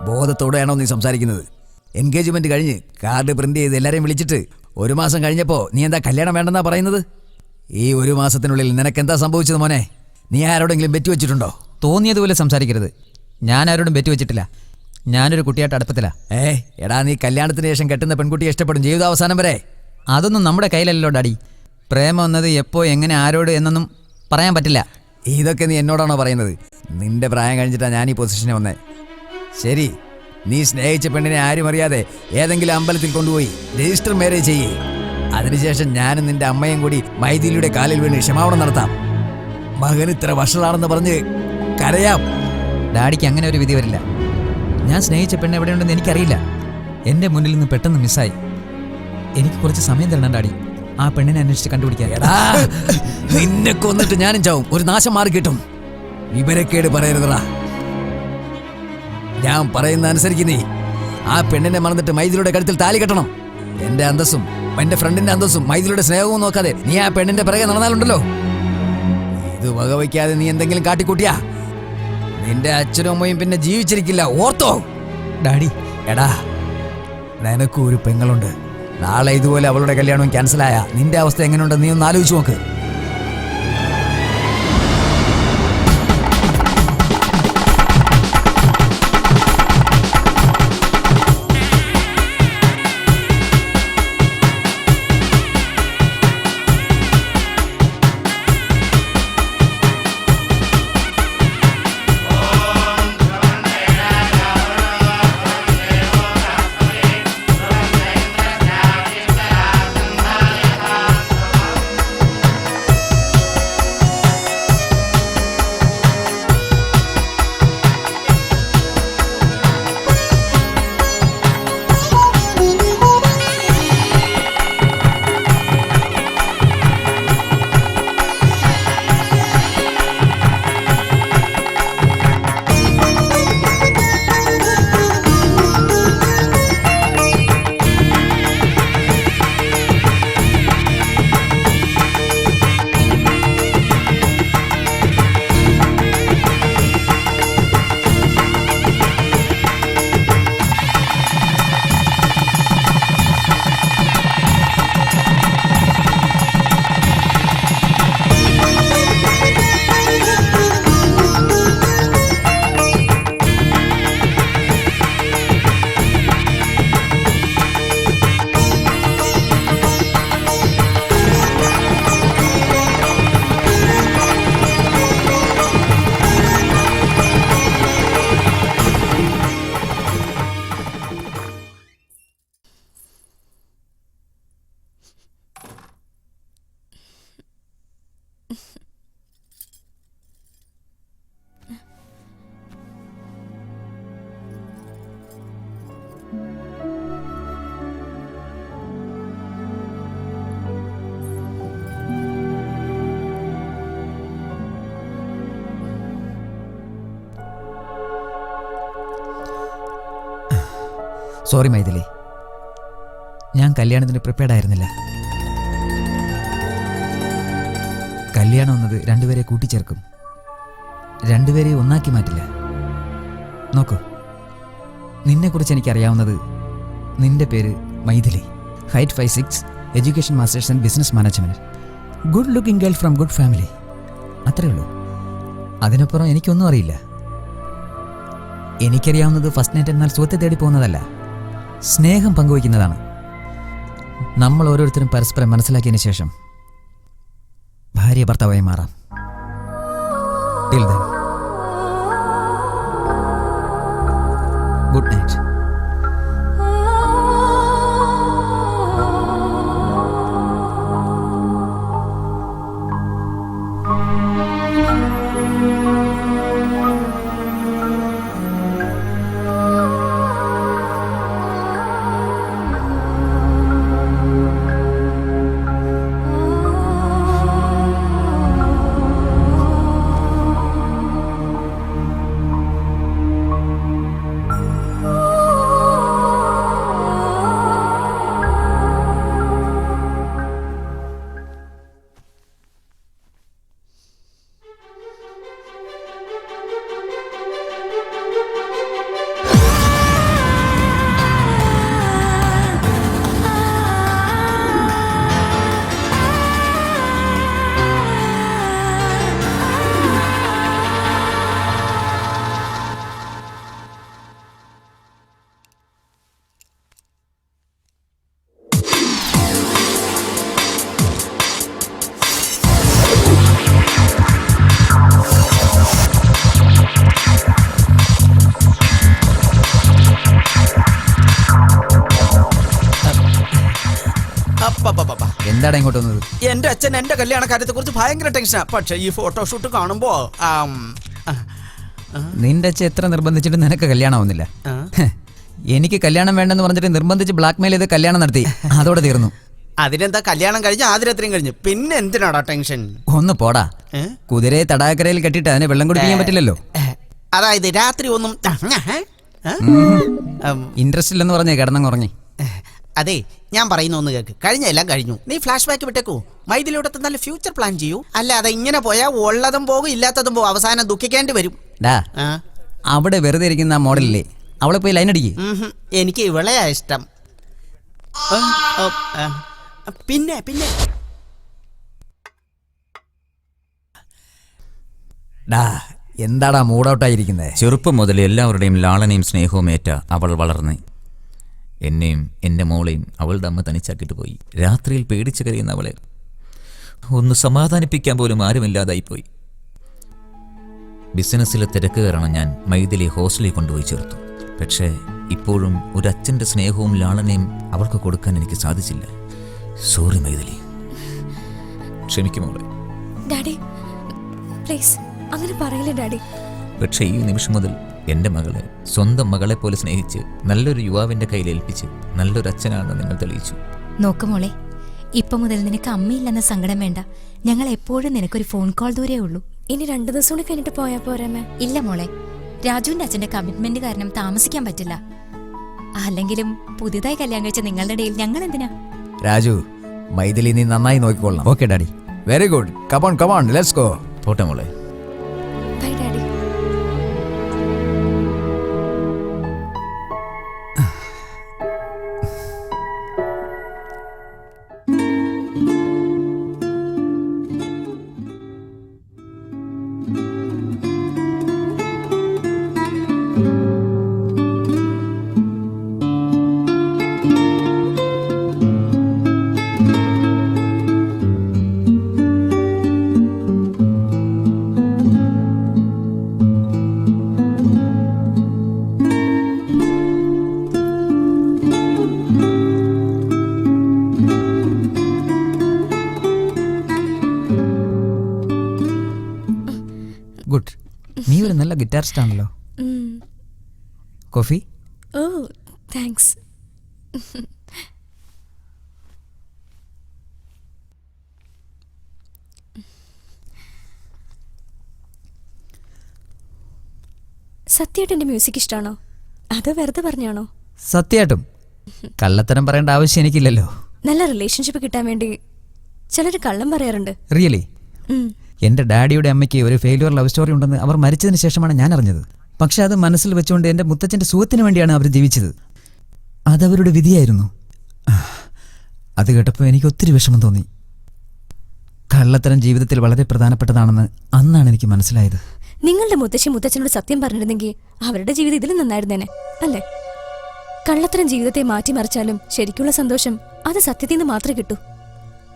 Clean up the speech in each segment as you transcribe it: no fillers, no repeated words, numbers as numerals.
ബോധത്തോടെയാണോ നീ സംസാരിക്കുന്നത്? എൻഗേജ്മെന്റ് കഴിഞ്ഞ് കാർഡ് പ്രിന്റ് ചെയ്ത് എല്ലാരെയും വിളിച്ചിട്ട് 1 മാസം കഴിഞ്ഞപ്പോൾ നീ എന്താ കല്യാണം വേണ്ടെന്നാ പറയുന്നത്? ഈ 1 മാസത്തിനുള്ളിൽ നിനക്കെന്താ സംഭവിച്ചത് മോനെ? നീ ആരോടെങ്കിലും ബെറ്റ് വെച്ചിട്ടുണ്ടോ? തോന്നിയതുപോലെ സംസാരിക്കരുത്. ഞാൻ ആരോടും ബെറ്റ് വെച്ചിട്ടില്ല. ഞാനൊരു കുട്ടിയായിട്ട് അടുപ്പത്തില്ല. എടാ, നീ കല്യാണത്തിന് ശേഷം കെട്ടുന്ന പെൺകുട്ടിയെ ഇഷ്ടപ്പെടും ജീവിതാവസാനം വരെ. അതൊന്നും നമ്മുടെ കയ്യിലല്ലോ ഡാഡി. പ്രേമം എന്നത് എപ്പോ എങ്ങനെ ആരോട് എന്നൊന്നും പറയാൻ പറ്റില്ല. ഇതൊക്കെ നീ എന്നോടാണോ പറയുന്നത്? നിന്റെ പ്രായം കഴിഞ്ഞിട്ടാ ഞാൻ ഈ പൊസിഷനെ വന്നേ. ശരി, നീ സ്നേഹിച്ച പെണ്ണിനെ ആരും അറിയാതെ ഏതെങ്കിലും അമ്പലത്തിൽ കൊണ്ടുപോയി രജിസ്റ്റർ മാരേജ് ചെയ്യേ. അതിനുശേഷം ഞാനും നിന്റെ അമ്മയും കൂടി മൈഥിലിയുടെ കാലിൽ വീണ് ക്ഷമാപണം നടത്താം. മകൻ ഇത്ര വഷളാണെന്ന് പറഞ്ഞ് കരയാം. ഡാഡിക്ക് അങ്ങനെ ഒരു വിധി വരില്ല. ഞാൻ സ്നേഹിച്ച പെണ്ണ് എവിടെയുണ്ടെന്ന് എനിക്കറിയില്ല. എൻ്റെ മുന്നിൽ നിന്ന് പെട്ടെന്ന് മിസ്സായി. എനിക്ക് കുറച്ച് സമയം തരണം ഡാഡി, ആ പെണ്ണിനെ അന്വേഷിച്ച് കണ്ടുപിടിക്കാൻ. നിന്നെ കൊന്നിട്ട് ഞാനും ചാവും. ഒരു നാശം മാറി കിട്ടും. വിവരക്കേട് പറയരുതടാ. ഞാൻ പറയുന്ന അനുസരിക്ക്. നീ ആ പെണ്ണിനെ മറന്നിട്ട് മൈഥിലിയുടെ കഴുത്തിൽ താലി കെട്ടണം. എന്റെ അന്തസ്സും എന്റെ ഫ്രണ്ടിന്റെ അന്തസ്സും മൈഥിലിയുടെ സ്നേഹവും നോക്കാതെ നീ ആ പെണ്ണിന്റെ പിറകെ നടന്നാലുണ്ടല്ലോ, ഇത് വകവയ്ക്കാതെ നീ എന്തെങ്കിലും കാട്ടിക്കൂട്ടിയാ നിന്റെ അച്ഛനും അമ്മയും പിന്നെ ജീവിച്ചിരിക്കില്ല. Ortho daddy. എടാ, നിനക്കും ഒരു പെങ്ങളുണ്ട്. നാളെ ഇതുപോലെ അവളുടെ കല്യാണവും ക്യാൻസലായ നിന്റെ അവസ്ഥ എങ്ങനെയുണ്ടെന്ന് നീ ഒന്ന് ആലോചിച്ച് നോക്ക്. സോറി മൈഥിലി, ഞാൻ കല്യാണത്തിന് പ്രിപ്പയർഡ് ആയിരുന്നില്ല. കല്യാണം എന്നത് രണ്ടുപേരെ കൂട്ടിച്ചേർക്കും, രണ്ടുപേരെ ഒന്നാക്കി മാറ്റില്ല. നോക്കൂ, നിന്നെക്കുറിച്ച് എനിക്കറിയാവുന്നത് നിന്റെ പേര് Maithili, height 5'6", education masters and business management, good looking girl from good family. അത്രയേ ഉള്ളൂ. അതിനപ്പുറം എനിക്കൊന്നും അറിയില്ല. എനിക്കറിയാവുന്നത് ഫസ്റ്റ് നൈറ്റ് എന്നാൽ സുഖത്തെ തേടി പോകുന്നതല്ല, സ്നേഹം പങ്കുവയ്ക്കുന്നതാണ്. നമ്മൾ ഓരോരുത്തരും പരസ്പരം മനസ്സിലാക്കിയതിന് ശേഷം ഭാര്യ ഭർത്താവായി മാറാം. Till then, good night. എന്താണ് ഇങ്ങോട്ട് വന്നത്? എന്റെ അച്ഛൻ എന്റെ കല്യാണ കാര്യത്തെ കുറിച്ച് ഭയങ്കര ടെൻഷനാ. പക്ഷെ ഈ ഫോട്ടോഷൂട്ട് കാണുമ്പോ നിന്റെ അച്ഛൻ എത്ര നിർബന്ധിച്ചിട്ട് നിനക്ക് കല്യാണം ആവുന്നില്ല. എനിക്ക് കല്യാണം വേണ്ടെന്ന് പറഞ്ഞിട്ട് നിർബന്ധിച്ച് ബ്ലാക്ക്മെയിൽ ചെയ്ത് കല്യാണം നടത്തി, അതോടെ തീർന്നു. അതിനെന്താ, കല്യാണം കഴിഞ്ഞ് ആദ്യരാത്രിയും കഴിഞ്ഞു, പിന്നെ എന്തിനാടാ ടെൻഷൻ? ഒന്ന് പോടാ. കുതിരയെ തടാകരയിൽ കെട്ടിട്ട് അതിനെ വെള്ളം കുടിപ്പിക്കാൻ പറ്റില്ലല്ലോ. അതായത് രാത്രി ഒന്നും ഇൻട്രസ്റ്റ് ഇല്ലെന്ന് പറഞ്ഞേ കിടന്നങ്ങുറങ്ങി. അതെ, ഞാൻ പറയുന്ന ഒന്ന് കേക്ക്. കഴിഞ്ഞ എല്ലാം കഴിഞ്ഞു, നീ ഫ്ലാഷ് ബാക്ക് വിട്ടേക്കൂ. മൈഥിലിയോടെ നല്ല ഫ്യൂച്ചർ പ്ലാൻ ചെയ്യൂ. അല്ലാതെ ഇങ്ങനെ പോയാൽ ഉള്ളതും പോകും ഇല്ലാത്തതും പോകും, അവസാനം ദുഃഖിക്കേണ്ടി വരും. അവിടെ വെറുതെ ഇരിക്കുന്ന ആ മോഡലില്ലേ, അവളെ പോയി ലൈൻ അടിക്ക്. എനിക്ക് ഇവളെയാ ഇഷ്ടം. പിന്നെ പിന്നെ എന്താടാ മൂഡൌട്ടായിരിക്കുന്നത്? ചെറുപ്പം മുതൽ എല്ലാവരുടെയും ലാളനയും സ്നേഹവും ഏറ്റ അവൾ വളർന്ന് എന്നെയും എൻ്റെ മോളെയും അവളുടെ അമ്മ തനിച്ചാക്കിയിട്ട് പോയി. രാത്രിയിൽ പേടിച്ച് കരയുന്ന അവളെ ഒന്ന് സമാധാനിപ്പിക്കാൻ പോലും ആരുമില്ലാതായിപ്പോയി. ബിസിനസ്സിലെ തിരക്ക് കാരണം ഞാൻ മൈഥിലി ഹോസ്റ്റലിൽ കൊണ്ടുപോയി ചേർത്തു. പക്ഷേ ഇപ്പോഴും ഒരു അച്ഛൻ്റെ സ്നേഹവും ലാളനയും അവൾക്ക് കൊടുക്കാൻ എനിക്ക് സാധിച്ചില്ല. സോറി മൈഥിലി, ക്ഷമിക്കുമോളെ. ഡാഡി പ്ലീസ് അങ്ങനെ പറയില്ല ഡാഡി. പക്ഷേ ഈ നിമിഷം മുതൽ എൻ്റെ മകളെ സ്വന്തം മകളെ പോലെ സ്നേഹിച്ച് നല്ലൊരു യുവാവിൻ്റെ കയ്യിൽ ഏൽപ്പിച്ച് നല്ലൊരു അച്ഛനാണെന്ന് നിങ്ങൾ തെളിയിച്ചു. നോക്ക് മോളെ, ഇപ്പൊ മുതൽ നിനക്ക് അമ്മയില്ലെന്ന സങ്കടം വേണ്ട. ഞങ്ങൾ എപ്പോഴും നിനക്കൊരു ഫോൺ കോൾ ദൂരേ ഉള്ളൂ. ഇനി 2 ദിവസം കൂടി കഴിഞ്ഞിട്ട് പോയാ പോരാമേ? ഇല്ല മോളെ, രാജുവിന്റെ അച്ഛന്റെ കമ്മിറ്റ്മെന്റ് കാരണം താമസിക്കാൻ പറ്റില്ല. അല്ലെങ്കിലും പുതിയതായി കല്യാണം കഴിച്ച നിങ്ങളുടെ ഇടയിൽ ഞങ്ങൾ എന്തിനാ? രാജു, മൈഥിലി നീ നന്നായി നോക്കിക്കൊള്ളാം. Okay daddy. Very good. Come on let's go. പോട്ടെ മോളെ. Bye daddy. ഗുഡ്. നീ ഒരു നല്ല ഗിറ്റാറിസ്റ്റ് ആണല്ലോ. കോഫി? Oh thanks. സത്യമായിട്ട് എൻ്റെ മ്യൂസിക് ഇഷ്ടമാണോ അതോ വെറുതെ പറഞ്ഞാണോ? സത്യമായിട്ടും കള്ളത്തരം പറയേണ്ട ആവശ്യം എനിക്കില്ലല്ലോ. നല്ല റിലേഷൻഷിപ്പ് കിട്ടാൻ വേണ്ടി ചിലർ കള്ളം പറയാറുണ്ട്. റിയലി? ഉം. എൻ്റെ ഡാഡിയുടെ അമ്മയ്ക്ക് ഒരു ഫെയിലിയർ ലവ് സ്റ്റോറി ഉണ്ടെന്ന് അവർ മരിച്ചതിന് ശേഷമാണ് ഞാൻ അറിഞ്ഞത്. പക്ഷെ അത് മനസ്സിൽ വെച്ചുകൊണ്ട് എൻ്റെ മുത്തച്ഛൻ്റെ സുഖത്തിന് വേണ്ടിയാണ് അവർ ജീവിച്ചത്. അതവരുടെ വിധിയായിരുന്നു. അത് കേട്ടപ്പോൾ എനിക്ക് ഒത്തിരി വിഷമം തോന്നി. കള്ളത്തരം ജീവിതത്തിൽ വളരെ പ്രധാനപ്പെട്ടതാണെന്ന് അന്നാണ് എനിക്ക് മനസ്സിലായത്. നിങ്ങളുടെ മുത്തച്ഛനോട് സത്യം പറഞ്ഞിരുന്നെങ്കിൽ അവരുടെ ജീവിതം ഇതിലും നന്നായിരുന്നേനെ അല്ലേ? കള്ളത്തരം ജീവിതത്തെ മാറ്റിമറിച്ചാലും ശരിക്കുള്ള സന്തോഷം അത് സത്യത്തിൽ നിന്ന് മാത്രമേ കിട്ടൂ.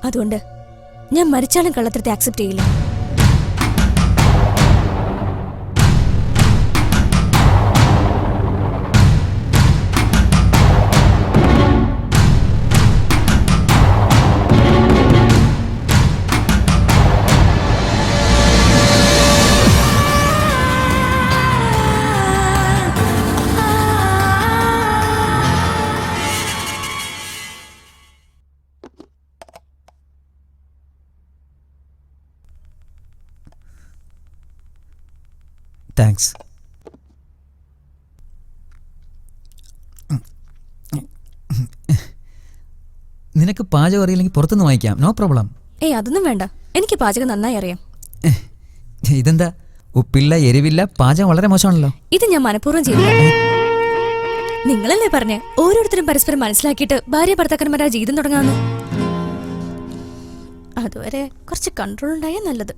അതുകൊണ്ട് ഞാൻ മരിച്ചാലും കള്ളത്തരത്തെ ആക്സെപ്റ്റ് ചെയ്യില്ല. താങ്ക്സ്. നിനക്ക് പാചകം അറിയില്ലെങ്കിൽ പുറത്തുനിന്ന് വാങ്ങിക്കാം, നോ പ്രോബ്ലം. ഏയ് അതൊന്നും വേണ്ട, എനിക്ക് പാചകം നന്നായി അറിയാം. ഇതെന്താ ഉപ്പില്ല എരിവില്ല, പാചകം വളരെ മോശമാണല്ലോ. ഇത് ഞാൻ മനഃപൂർവ്വം ചെയ്തു. നിങ്ങളല്ലേ പറഞ്ഞേ ഓരോരുത്തരും പരസ്പരം മനസ്സിലാക്കിയിട്ട് ഭാര്യ ഭർത്താക്കന്മാരാ ജീവിതം തുടങ്ങാന്ന്. അതുവരെ കുറച്ച് കൺട്രോൾ ഉണ്ടായാൽ നല്ലത്.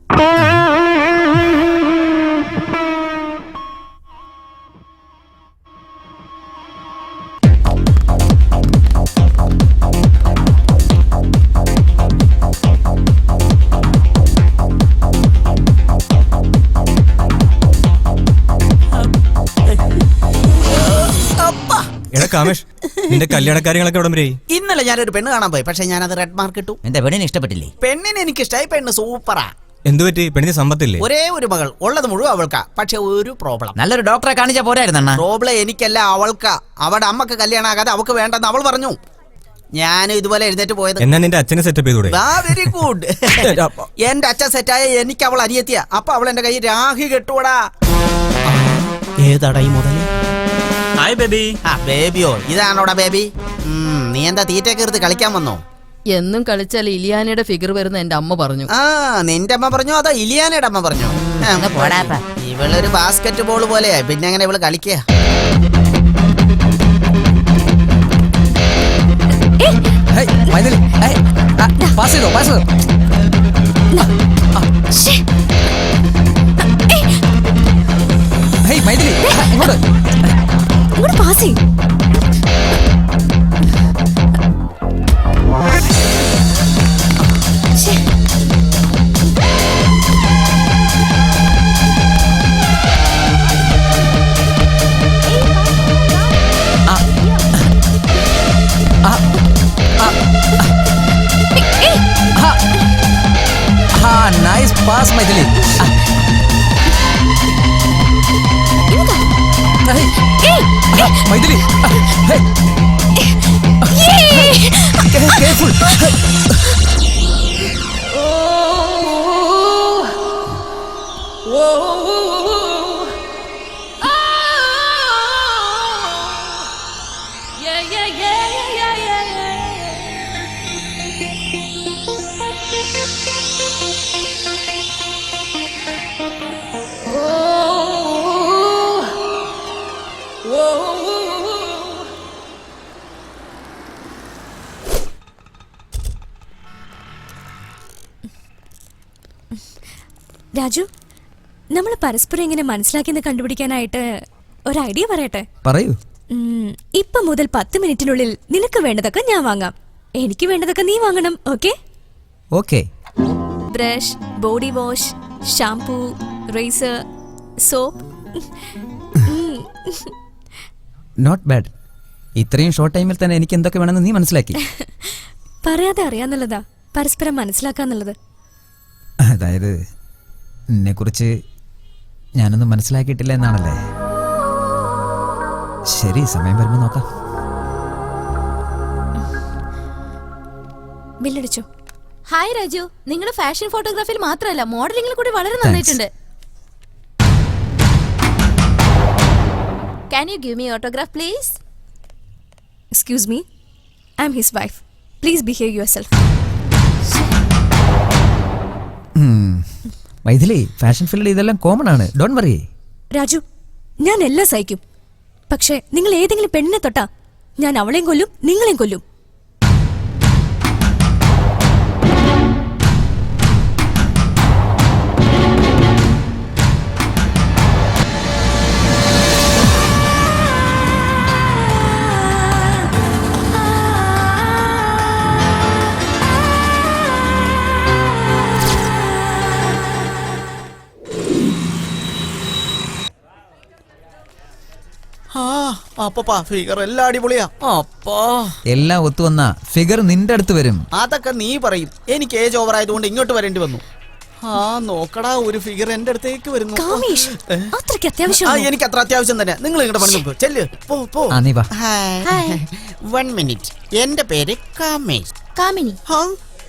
എടാ കാമേഷ്, നിന്റെ കല്യാണ കാര്യങ്ങളൊക്കെ എവിടെ വരെ? ഇന്നലെ ഞാനൊരു പെണ്ണ് കാണാൻ പോയി, പക്ഷെ ഞാനത് റെഡ് മാർക്ക് ഇട്ടു. എന്റെ പെണ്ണിനെ ഇഷ്ടപ്പെട്ടില്ലേ? പെണ്ണിനെ എനിക്ക് ഇഷ്ടമായി. പെണ്ണ് സൂപ്പറാ. എന്തു പറ്റി? പെണ്ണിന് സമ്പത്തില്ലേ? ഒരേ ഒരു മകൾ, ഉള്ളത് മുഴുവൻ അവൾക്കാ. പക്ഷെ ഒരു പ്രോബ്ലം. നല്ലൊരു ഡോക്ടറെ കാണിച്ചാ പോരായിരുന്ന? പ്രോബ്ലം എനിക്കല്ല, അവൾക്കാ. അവളുടെ അമ്മക്ക് കല്യാണം ആകാതെ അവൾക്ക് വേണ്ടെന്ന് അവൾ പറഞ്ഞു. ഞാനും ഇതുപോലെ എഴുന്നേറ്റ് പോയത്. എന്നാ നിന്റെ അച്ഛനെ സെറ്റപ്പ് ചെയ്തൂടെ? Very good. എന്റെ അച്ഛൻ സെറ്റായ എനിക്ക് അവൾ അനിയത്തിയ. അപ്പൊ അവൾ എന്റെ കൈ രാഹി കെട്ടുവടാ. ഏതാടാ ഈ മുതല്? Hi baby. ആ ബേബിയോ? ഇതാണോടാ ബേബി? നീ എന്താ തീറ്റയൊക്കെ എടുത്ത് കളിക്കാൻ വന്നോ? എന്നും കളിച്ചാൽ ഇലിയാനയുടെ ഫിഗർ വരുന്ന എന്റെ അമ്മ പറഞ്ഞു. ആ നിന്റെ അമ്മ പറഞ്ഞോ അതോ ഇലിയാനയുടെ അമ്മ പറഞ്ഞോ? ഇവളൊരു ബാസ്കറ്റ് ബോൾ പോലെയാ, പിന്നെ അങ്ങനെ ഇവള് കളിക്കുക. പാസ് ചെയ്തോ. മൈഥിലി ഇങ്ങോട്ട് പാസ് ചെയ്യും. Nice pass Maithili. Maithili careful. Raju, നമ്മൾ പരസ്പരം ഇങ്ങനെ മനസ്സിലാക്കിയെന്ന് കണ്ടുപിടിക്കാനായിട്ട് ഒരു ഐഡിയ പറയട്ടെ? പറയൂ. ഇപ്പൊ മുതൽ 10 മിനിറ്റിനുള്ളിൽ നിനക്ക് വേണ്ടതൊക്കെ ഞാൻ വാങ്ങാം, എനിക്ക് വേണ്ടതൊക്കെ നീ വാങ്ങണം. Okay? Okay. Brush, body wash, shampoo, razor, soap. Not bad. ഇത്രയും ഷോർട്ട് ടൈമിൽ തന്നെ എനിക്ക് എന്തൊക്കെ വേണമെന്ന് നീ മനസ്സിലാക്കി. പറയാതെ അറിയാന്നുള്ളതാ പരസ്പരം മനസ്സിലാക്കാന്നുള്ളത്. അതായത് എന്നെക്കുറിച്ച് ഞാനൊന്നും മനസ്സിലാക്കിയിട്ടില്ല എന്നാണല്ലേ? ശരി, സമയം വരുമ്പോൾ നോക്കാം. ബില്ലടിച്ചോ? ഹായ് രാജു, നിങ്ങളുടെ ഫാഷൻ ഫോട്ടോഗ്രാഫിയിൽ മാത്രമല്ല മോഡലിംഗിൽ കൂടി വളരെ നന്നായിട്ടുണ്ട്. Can you give me autograph please? Excuse me, I am his wife. Please behave yourself. Maithili, fashion ഫീൽഡിൽ ഇതെല്ലാം കോമൺ ആണ്, ഡോണ്ട് വറി. രാജു, ഞാൻ എല്ലാം സഹിക്കും. പക്ഷേ നിങ്ങൾ ഏതെങ്കിലും പെണ്ണിനെ തൊട്ടാ ഞാൻ അവളെയും കൊല്ലും, നിങ്ങളെയും കൊല്ലും. അപ്പപ്പാ ഫിഗർ എല്ലാം അടിപൊളിയാ. അപ്പാ എല്ലാം ഒത്തുവന്ന ഫിഗർ നിന്റെ അടുത്ത് വരും. അതൊക്കെ നീ പറയും. എനിക്ക് ഏജ് ഓവർ ആയതുകൊണ്ട് ഇങ്ങോട്ട് വരേണ്ടി വന്നു. നോക്കടാ, ഒരു ഫിഗർ എന്റെ അടുത്തേക്ക് വരുന്നു. കാമേഷ്, അത്രയ്ക്ക് അത്യാവശ്യം? എനിക്ക് അത്ര അത്യാവശ്യം തന്നെ. നിങ്ങൾ ഇങ്ങോട്ട് പണി നോക്കൂ. ചെല്ല്, പോ പോ. നീ വാ. 1 മിനിറ്റ്. എന്റെ പേര് കാമേഷ്. കാമിനി,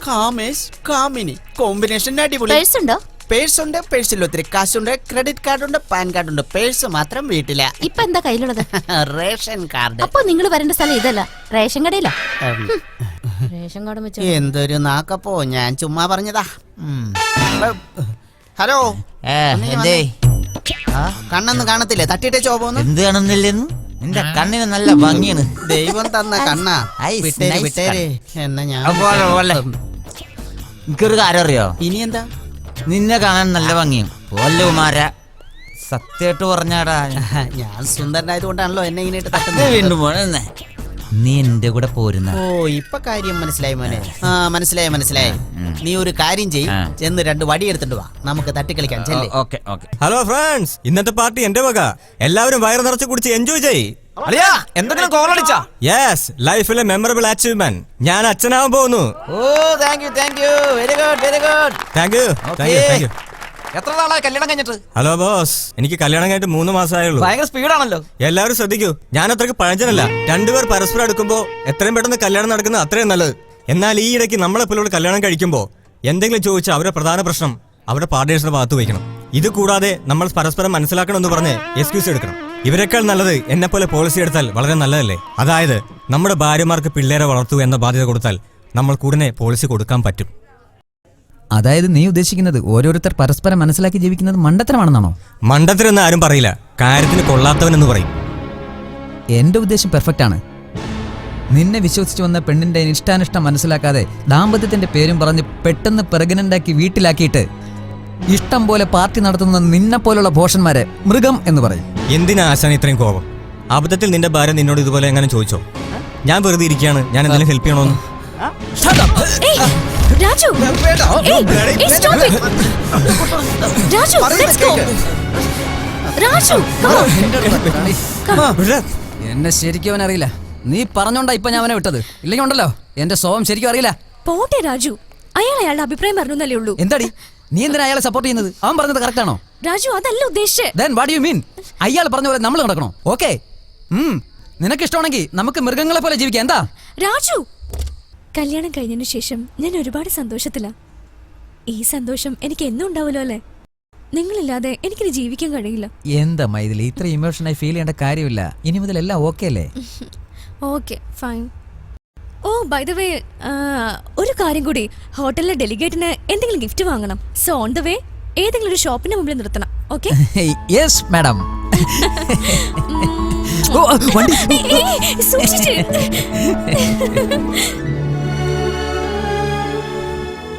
കാമേഷ് കാമിനി, കോമ്പിനേഷൻ അടിപൊളി. പേഴ്സ് ഉണ്ടോ? പേഴ്സ് ഉണ്ട്, പേഴ്സിൽ ഒത്തിരി കാശുണ്ട്, ക്രെഡിറ്റ് കാർഡ് ഉണ്ട്, പാൻ കാർഡ് ഉണ്ട്. പേഴ്സ് മാത്രം വീട്ടില. ഇപ്പൊ എന്താ കയ്യിലുള്ളത്? Ration card. അപ്പൊ നിങ്ങൾ വരേണ്ട സ്ഥലം ഇതല്ല, റേഷൻ കടയിലാ. റേഷൻ കാർഡ് വെച്ച് എന്തൊരു നാക്കപ്പോ, ഞാൻ ചുമ്മാ പറഞ്ഞതാ. ഹലോ, കണ്ണൊന്നും കാണത്തില്ലേ? തട്ടിയിട്ടേ ചോപോന്ന്. എന്ത് കാണുന്നില്ലെന്ന്? നിന്റെ കണ്ണിന് നല്ല ഭംഗിയാണ്. ദൈവം തന്ന കണ്ണാ. വിട്ടേര് വിട്ടേര്. എന്നാ ഞാൻ എനിക്കൊരു കാര്യം അറിയോ? ഇനി എന്താ? നിന്നെ കാണാൻ നല്ല ഭംഗിയും പോലുമാര. സത്യമായിട്ട് പറഞ്ഞാടാ, ഞാൻ സുന്ദരനായത് കൊണ്ടാണല്ലോ എന്നെ ഇങ്ങനെ നീ തട്ടുന്നത്. വീണ്ടും പോണെന്നേ. നീ എന്റെ കൂടെ പോരുന്ന. ഓ, ഇപ്പൊ കാര്യം മനസ്സിലായി മോനെ. മനസ്സിലായി. നീ ഒരു കാര്യം ചെയ്യും, ചെന്ന് 2 വടി എടുത്തിട്ട് വാ, നമുക്ക് തട്ടിക്കളിക്കാൻ. ചെല്ലേ. Okay okay. ഹലോ ഫ്രണ്ട്സ്, ഇന്നത്തെ പാർട്ടി എന്റെ വക. എല്ലാവരും വയറ് നിറച്ച് കുടിച്ച് എൻജോയ് ചെയ്. എന്തെങ്കിലും കോളടിച്ചാ? യെസ്, ലൈഫിലെ മെമ്മറബിൾ അച്ചീവ്മെന്റ്. ഞാൻ അച്ഛനാവാൻ പോകുന്നു. Oh, thank you very good thank you. എത്ര നാളായി കല്യാണം കഴിഞ്ഞിട്ട്? ഹലോ ബോസ്, എനിക്ക് കല്യാണം കഴിഞ്ഞിട്ട് 3 മാസമായുള്ളൂ. ഭയങ്കര സ്പീഡാണല്ലോ. എല്ലാവരും ശ്രദ്ധിക്കൂ, ഞാൻ അത്രയ്ക്ക് പഴഞ്ചനല്ല. 2 പേർ പരസ്പരം എടുക്കുമ്പോ എത്രയും പെട്ടെന്ന് കല്യാണം നടക്കുന്നത് അത്രയും നല്ലത്. എന്നാൽ ഈ ഇടയ്ക്ക് നമ്മളെപ്പോലുള്ള കല്യാണം കഴിക്കുമ്പോ എന്തെങ്കിലും ചോദിച്ചാൽ അവരുടെ പ്രധാന പ്രശ്നം അവരുടെ പാർട്ട്നേഴ്സിന്റെ ഭാഗത്ത് വയ്ക്കണം. ഇത് കൂടാതെ നമ്മൾ പരസ്പരം മനസ്സിലാക്കണമെന്ന് പറഞ്ഞ് എക്സ്ക്യൂസ് എടുക്കണം. ഇവരെക്കാൾ നല്ലത് എന്നെ പോലെ പോളിസി എടുത്താൽ വളരെ നല്ലതല്ലേ? അതായത് നമ്മുടെ ഭാര്യമാർക്ക് പിള്ളേരെ വളർത്തൂ എന്ന ബാധ്യത കൊടുത്താൽ നമ്മൾ ഉടനെ പോളിസി കൊടുക്കാൻ പറ്റും. അതായത് നീ ഉദ്ദേശിക്കുന്നത് ഓരോരുത്തർ പരസ്പരം മനസ്സിലാക്കി ജീവിക്കുന്നത് മണ്ടത്തരമാണെന്നാണോ? മണ്ടത്തരെന്ന് ആരും പറയില്ല, കാര്യത്തിന് കൊള്ളാത്തവനെന്ന് പറയും. എന്റെ ഉദ്ദേശം പെർഫെക്റ്റ് ആണ്. നിന്നെ വിശ്വസിച്ച് വന്ന പെണ്ണിന്റെ ഇഷ്ടാനിഷ്ടം മനസ്സിലാക്കാതെ ദാമ്പത്യത്തിന്റെ പേരും പറഞ്ഞ് പെട്ടെന്ന് പ്രഗ്നന്റാക്കി വീട്ടിലാക്കിയിട്ട് ഇഷ്ടം പോലെ പാർട്ടി നടത്തുന്ന നിന്നെ പോലുള്ള ഭോഷന്മാരെ മൃഗം എന്ന് പറയും. എന്തിനാ ആശാൻ ഇത്രയും കോപം? അബദ്ധത്തിൽ നിന്റെ ഭാര്യ നിന്നോട് ഇതുപോലെ എങ്ങനെ ചോദിച്ചോ? ഞാൻ വെറുതെ ഇരിക്കുകയാണ്, ഞാൻ എന്തെങ്കിലും ഹെൽപ്പ് ചെയ്യണോന്ന്? Raju, stop it. Raju, let's go. Raju, come on. എന്നെ ശരിക്കും അവൻ അറിയില്ല. നീ പറഞ്ഞോണ്ടാ ഇപ്പൊ ഞാൻ അവനെ വിട്ടത്. ഇല്ലെങ്കിൽ ഉണ്ടല്ലോ എന്റെ സ്വഭാവം ശരിക്കും അറിയില്ല. പോട്ടെ രാജു, അയാളുടെ അഭിപ്രായം പറഞ്ഞല്ലേ ഉള്ളൂ. എന്താടി നീ എന്തിനാ അയാളെ സപ്പോർട്ട് ചെയ്യുന്നത്? അവൻ പറഞ്ഞത് കറക്റ്റ് ആണോ? രാജു, അതല്ല ഉദ്ദേശിച്ചേ. Then what do you mean? അയാൾ പറഞ്ഞ പോലെ നമ്മൾ നടക്കണോ? ഓക്കെ, നിനക്ക് ഇഷ്ടമാണെങ്കിൽ നമുക്ക് മൃഗങ്ങളെ പോലെ ജീവിക്കാം. എന്താ രാജു, കല്യാണം കഴിഞ്ഞതിനു ശേഷം ഞാൻ ഒരുപാട് സന്തോഷത്തിലാ. ഈ സന്തോഷം എനിക്ക് എന്നും ഉണ്ടാവുമല്ലോ അല്ലേ? നിങ്ങളില്ലാതെ എനിക്കിനി ജീവിക്കാൻ കഴിയില്ല. എന്താ മൈഥിലി, ഇത്ര ഇമോഷനായി ഫീൽ ചെയ്യേണ്ട കാര്യമില്ല. ഇനി മുതൽ എല്ലാം ഓക്കെ അല്ലേ? Okay, fine. Oh, by the way, ഒരു കാര്യം കൂടി, ഹോട്ടലിലെ ഡെലിഗേറ്റിന് എന്തെങ്കിലും ഗിഫ്റ്റ് വാങ്ങണം. സോ ഓൺ ദ വേ ഏതെങ്കിലും ഒരു ഷോപ്പിന്റെ മുമ്പിൽ നിർത്തണം. Okay? Yes madam.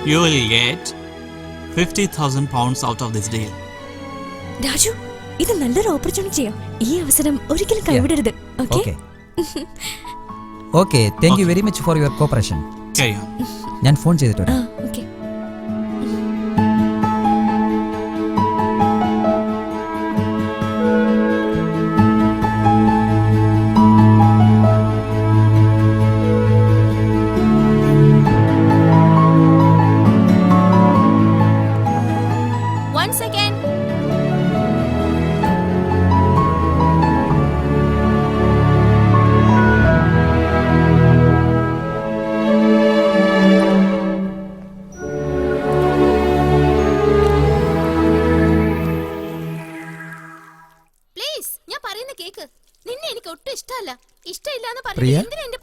You will get 50,000 pounds out of this deal. Raju, ഇത് നല്ലൊരു ഓപ്പർച്യൂണിറ്റിയാ. ഈ അവസരം ഒരിക്കലും കൈവിടരുത്. Okay? Okay, thank you very much for your cooperation. Carry on. ഞാൻ ഫോൺ ചെയ്തിട്ട് വരാം. ഓക്കെ. One second. പ്ലീസ്, ഞാൻ പറയുന്ന കേക്ക്. നിന്നെ എനിക്ക് ഒട്ടും ഇഷ്ടമല്ല. ഇഷ്ടമില്ലാന്ന് പ്രിയ? പറഞ്ഞിട്ട് എന്തിനാ എന്റെ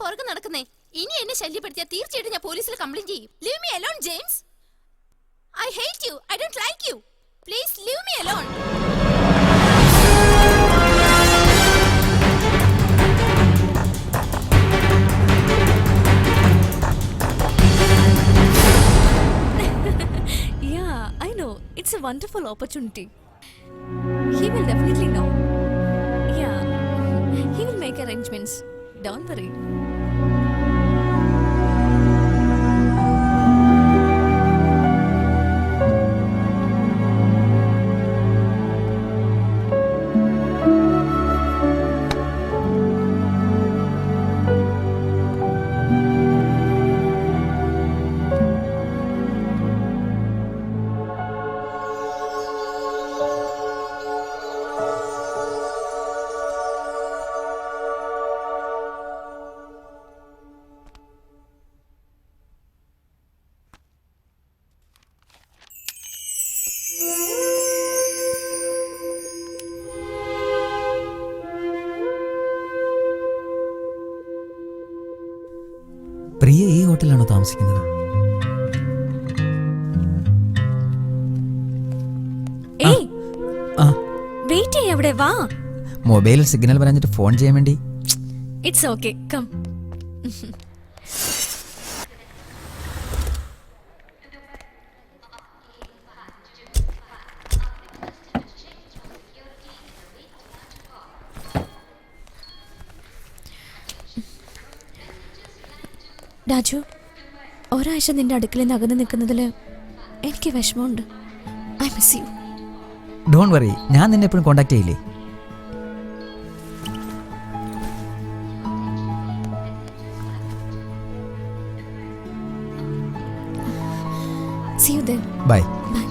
Leave me alone, James. I hate you. I don't like you. Please leave me alone. Yeah, I know. It's a wonderful opportunity. He will definitely know. Yeah, he will make arrangements. Don't worry. പ്രിയ ഈ ഹോട്ടലിലാണോ താമസിക്കുന്നത്? ഏയ്, ആ wait ചെയ്യ, അവിടെ വാ. മൊബൈലിൽ signal പറഞ്ഞിട്ട് phone ചെയ്യാൻ വേണ്ടി. It's okay, come. രാജു, ഒരാഴ്ച നിന്റെ അടുക്കളയിൽ നിന്ന് അകന്ന് നിൽക്കുന്നതിൽ എനിക്ക് വിഷമമുണ്ട്. I miss you. Don't worry, ഞാൻ നിന്നെ എപ്പോഴും കോൺടാക്ട് ചെയ്യില്ലേ? See you then. Bye. Bye.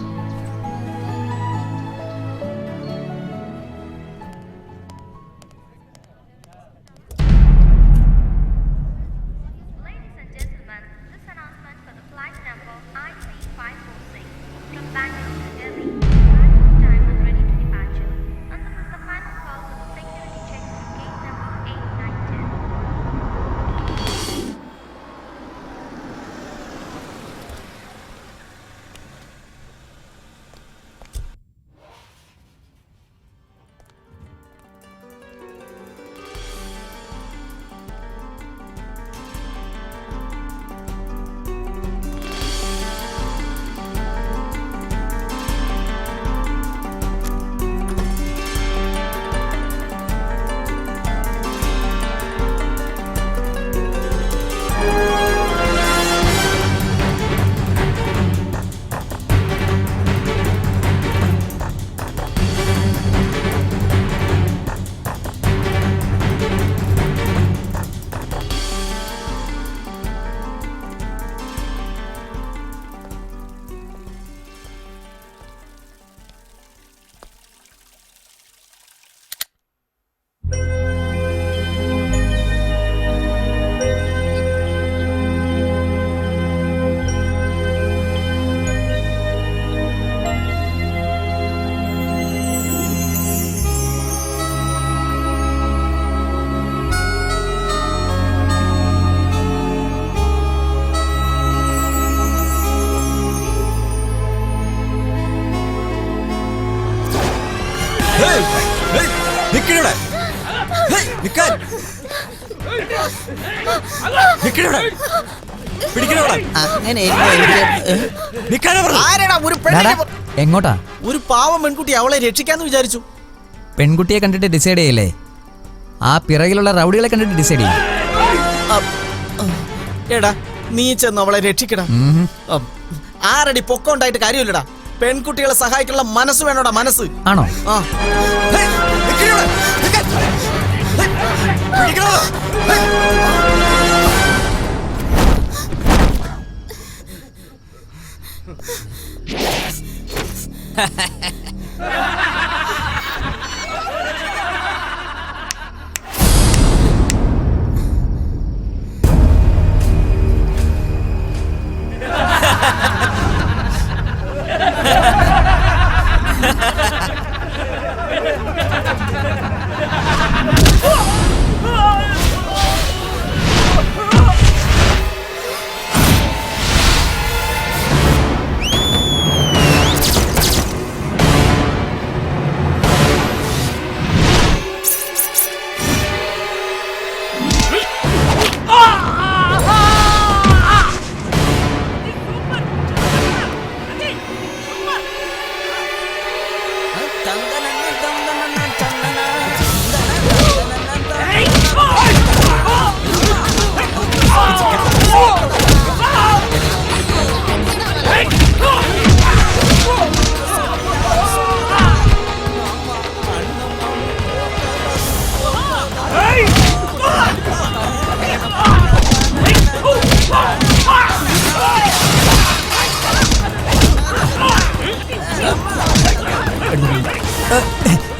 Ladies and gentlemen, this announcement for the flight number IC546 from Bangalore to Delhi. Arrival time is ready to departure. And this is the final call for the security checks to gate number 8910. എങ്ങോട്ടാ? ഒരു പാവം പെൺകുട്ടി, അവളെ രക്ഷിക്കാന്ന് വിചാരിച്ചു. പെൺകുട്ടിയെ കണ്ടിട്ട് decide ചെയ്യല്ലേ, ആ പിറകിലുള്ള റൗഡികളെ കണ്ടിട്ട് ഡിസൈഡ് ചെയ്യും. എടാ, നീ ചെന്ന് അവളെ രക്ഷിക്കടാ. 6 അടി പൊക്കം ഉണ്ടായിട്ട് കാര്യമില്ലടാ. പെൺകുട്ടികളെ സഹായിക്കാനുള്ള മനസ്സ് വേണോടാ, മനസ്സ്. ആണോ? ആ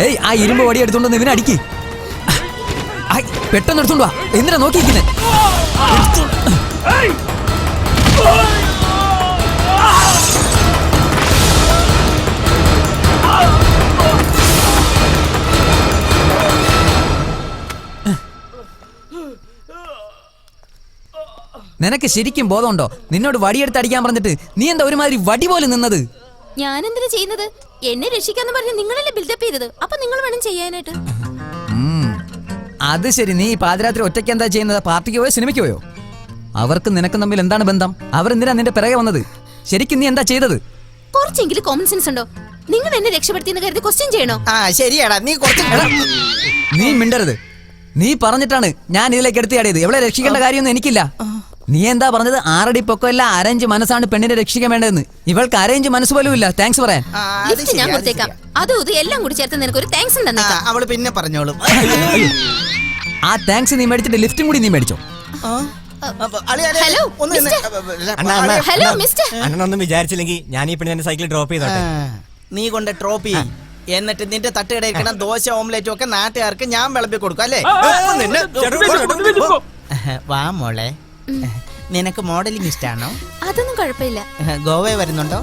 ഏയ് ആ ഇരുമ്പ് വടി എടുത്തോണ്ട് ഇവനെ അടിക്ക്. പെട്ടെന്ന് എടുത്തോണ്ട് വാ. എന്തിനാ നോക്കിയിരിക്കുന്നേ? നിനക്ക് ശരിക്കും ബോധമുണ്ടോ? നിന്നോട് വടിയെടുത്ത് അടിക്കാൻ പറഞ്ഞിട്ട് നീ എന്താ ഒരുമാതിരി വടി പോലെ നിന്നത്? ഞാൻ എന്തിനാ ചെയ്യുന്നത്? എന്നെ രക്ഷിക്കാന്ന് പറഞ്ഞ് നിങ്ങളല്ലേ ബിൽഡപ്പ് ചെയ്തത്. അപ്പൊ നിങ്ങൾ വേണം ചെയ്യാനായിട്ട്. അത് ശരി. നീ പാതിരാത്രി ഒറ്റയ്ക്ക് എന്താ ചെയ്യുന്നത്? പാർട്ടിക്ക് പോയോ സിനിമയ്ക്ക് പോയോ? അവർക്ക് നിനക്കും തമ്മിൽ എന്താണ് ബന്ധം? അവരെന്തിനാ നിന്റെ പിറകെ വന്നത്? ശരിക്കും നീ എന്താ ചെയ്തത്? കുറച്ചെങ്കിലും കോമൺ സെൻസ് ഉണ്ടോ? നിങ്ങൾ എന്നെ രക്ഷപ്പെടുത്തിയെന്ന് കരുതി ക്വസ്റ്റ്യൻ ചെയ്യണോ? ശരിയാടാ, നീ നീ മിണ്ടരുത്. നീ പറഞ്ഞിട്ടാണ് ഞാൻ ഇതിലേക്ക് എടുത്തിയാടിയത്. എവിടെ രക്ഷിക്കേണ്ട കാര്യമൊന്നും എനിക്കില്ല. നീ എന്താ പറഞ്ഞത്? 6 അടി പൊക്കമല്ല, അരേഞ്ച് മനസ്സാണ് പെണ്ണിനെ രക്ഷിക്കാൻ വേണ്ടതെന്ന്. ഇവൾക്ക് അരേഞ്ച് മനസ്സ് പോലും ഇല്ല താങ്ക്സ് പറയാൻ. ലിഫ്റ്റ് ഞാൻ കൊടുത്തേക്കാം. അതും ഇത് എല്ലാം കൂടി ചേർത്ത് നിനക്ക് ഒരു താങ്ക്സ് തന്നേക്കാം. അവള് പിന്നെ പറഞ്ഞോളും. ആ താങ്ക്സ് നീ മേടിച്ചിട്ട് ലിഫ്റ്റും കൂടി നീ മേടിച്ചോ? Hello hello mister. അണ്ണനൊന്നും വിചാരിച്ചില്ലെങ്കിൽ ഞാൻ ഈ പെണ്ണിനെ സൈക്കിൾ ഡ്രോപ്പ് ചെയ്തോട്ടെ. നീ കൊണ്ട് ഡ്രോപ്പ് ചെയ്യും. എന്നിട്ട് നിന്റെ തട്ടുകടയിക്കണം ദോശ ഓംലെറ്റും ഒക്കെ നാട്ടുകാർക്ക് ഞാൻ വിളമ്പി കൊടുക്കും അല്ലേ? വാ മോളെ, നിനക്ക് മോഡലിംഗ് ഇഷ്ടാണോ? അതൊന്നും കുഴപ്പമില്ല. ഗോവ വരുന്നുണ്ടോ?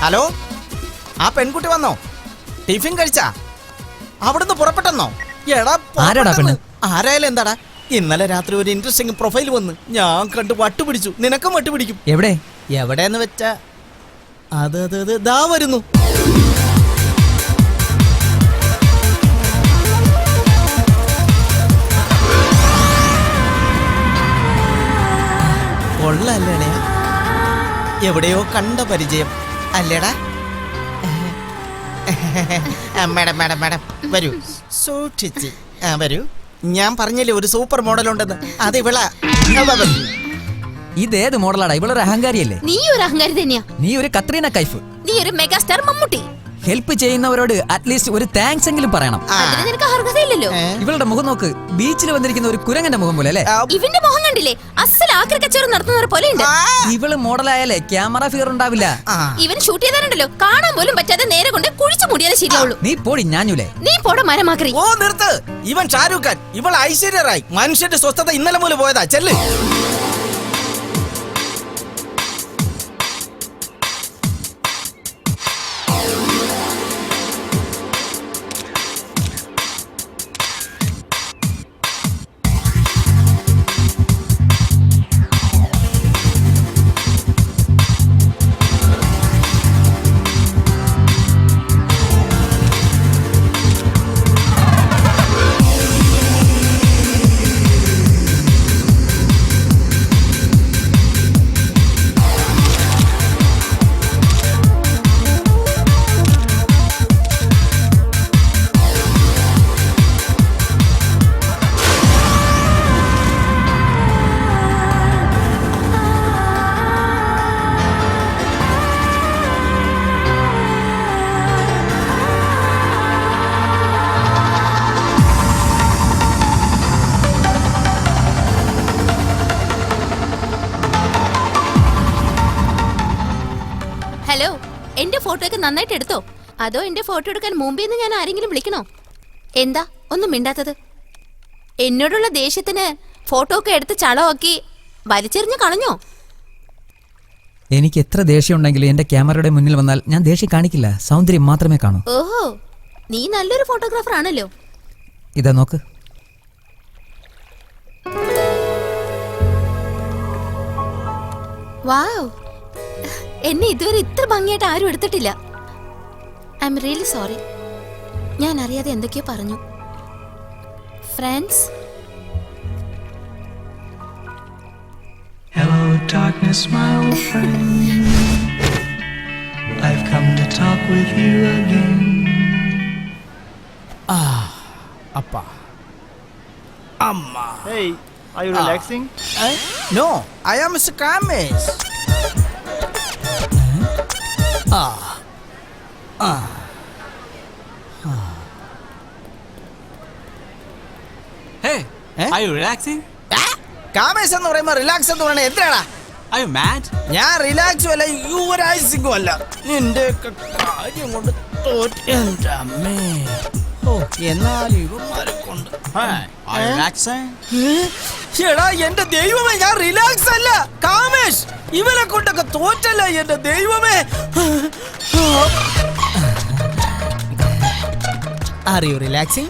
ഹലോ, ആ പെൺകുട്ടി വന്നോ? ടിഫിൻ കഴിച്ചാ? അവിടുന്ന് പുറപ്പെട്ടെന്നോ? ആരാടാ പെണ്ണ്? ആരായാലും എന്താടാ? ഇന്നലെ രാത്രി ഒരു ഇൻട്രസ്റ്റിംഗ് പ്രൊഫൈൽ വന്ന് ഞാൻ കണ്ട് വട്ടുപിടിച്ചു. നിനക്കും വട്ടുപിടിക്കും. എവിടെ? എവിടെന്ന് വെച്ചാ അത് ദാ വരുന്നു. കൊള്ളല്ലേടാ, എവിടെയോ കണ്ട പരിചയം അല്ലേടാ? മാഡം മാഡം മാഡം വരൂ, സൂക്ഷിച്ച് വരൂ. ഞാൻ പറഞ്ഞില്ലേ ഒരു സൂപ്പർ മോഡൽ ഉണ്ടെന്ന്, അത് ഇവളാ. ഇതേത് മോഡലാടാ? ഇവളൊരു അഹങ്കാരിയല്ലേ? നീ ഒരു അഹങ്കാരി തന്നെയാ. നീ ഒരു കത്രീന കൈഫ്. നീ ഒരു മെഗാസ്റ്റാർ മമ്മൂട്ടി. ഹെൽപ്പ് ചെയ്യുന്നവരോട് അറ്റ്ലീസ്റ്റ് ഒരു താങ്ക്സ് എങ്കിലും പറയണം. അതിന് നിനക്ക് അർഹതയില്ലല്ലോ. ഇവളുടെ മുഖം നോക്ക്, ബീച്ചിൽ വന്നിരിക്കുന്ന ഒരു കുരങ്ങന്റെ മുഖം പോലെ അല്ലേ? ഇവന്റെ മുഖം കണ്ടില്ലേ? അസൽ ആക്രി കച്ചവടം നടത്തുന്നവരെ പോലെ ഉണ്ട്. ഇവള് മോഡലായാലേ ക്യാമറ ഫിയർ ഉണ്ടാവില്ല. ഇവൻ ഷൂട്ട് ചെയ്താലുണ്ടല്ലോ കാണാൻ പോലും പറ്റാതെ നേരെ കൊണ്ട് കുഴിച്ചു മൂടിയാലേ ശരിയാവുള്ളൂ. നീ പോടി ഞാഞ്ഞൂലേ. നീ പോടെ മരമാക്രി. ഓ നിർത്ത്. ഇവൻ ഷാരൂഖ് ഖാൻ, ഇവൾ ഐശ്വര്യ റായ്. മനുഷ്യന്റെ സ്വസ്ഥത ഇന്നലെ മൂലം പോയതാ. ചെല്ല്. ഹലോ, എന്റെ ഫോട്ടോ ഒക്കെ നന്നായിട്ട് എടുത്തോ? അതോ എന്റെ ഫോട്ടോ എടുക്കാൻ മുമ്പേന്ന് ഞാൻ ആരെങ്കിലും വിളിക്കണോ? എന്താ ഒന്നും മിണ്ടാത്തത്? എന്നോടുള്ള ദേഷ്യത്തിന് ഫോട്ടോ ഒക്കെ എടുത്ത് ചളമാക്കി വലിച്ചെറിഞ്ഞ് കളഞ്ഞോ? എനിക്ക് എത്ര ദേഷ്യം ഉണ്ടെങ്കിലും എന്റെ ക്യാമറയുടെ മുന്നിൽ വന്നാൽ ഞാൻ ദേഷ്യം കാണിക്കില്ല, സൗന്ദര്യം മാത്രമേ കാണൂ. ഓഹോ, നീ നല്ലൊരു ഫോട്ടോഗ്രാഫർ ആണല്ലോ. ഇതാ നോക്ക്. വാവ്, എന്നെ ഇതുവരെ ഇത്ര ഭംഗിയായിട്ട് ആരും എടുത്തിട്ടില്ല. I am really sorry. ഞാൻ അറിയാതെ എന്തൊക്കെയോ പറഞ്ഞു. Friends. Hello darkness my old friend, I've come to talk with you again. Appa. Amma. Hey, are you relaxing? No, I am Mr. Kamesh. Hey, are you relaxing? കാമേശ് എന്ന് പറയുമ്പോ relax എന്ന് പറയണ എന്തിനാടാ? Are you mad? ഞാൻ റിലാക്സും അല്ല യുവരാജ് അല്ല, നിന്റെ കാര്യം കൊണ്ട് തോറ്റ അമ്മേ. ഓ എന്നാലും ഇവന്മാരെ കൊണ്ട് Hey, are you relaxing? എടാ എന്റെ ദൈവമേ, ഞാൻ റിലാക്സ് അല്ല കാമേഷ്, ഇവരെ കൊണ്ടൊക്കെ തോറ്റല്ല എന്റെ ദൈവമേ. Are you relaxing?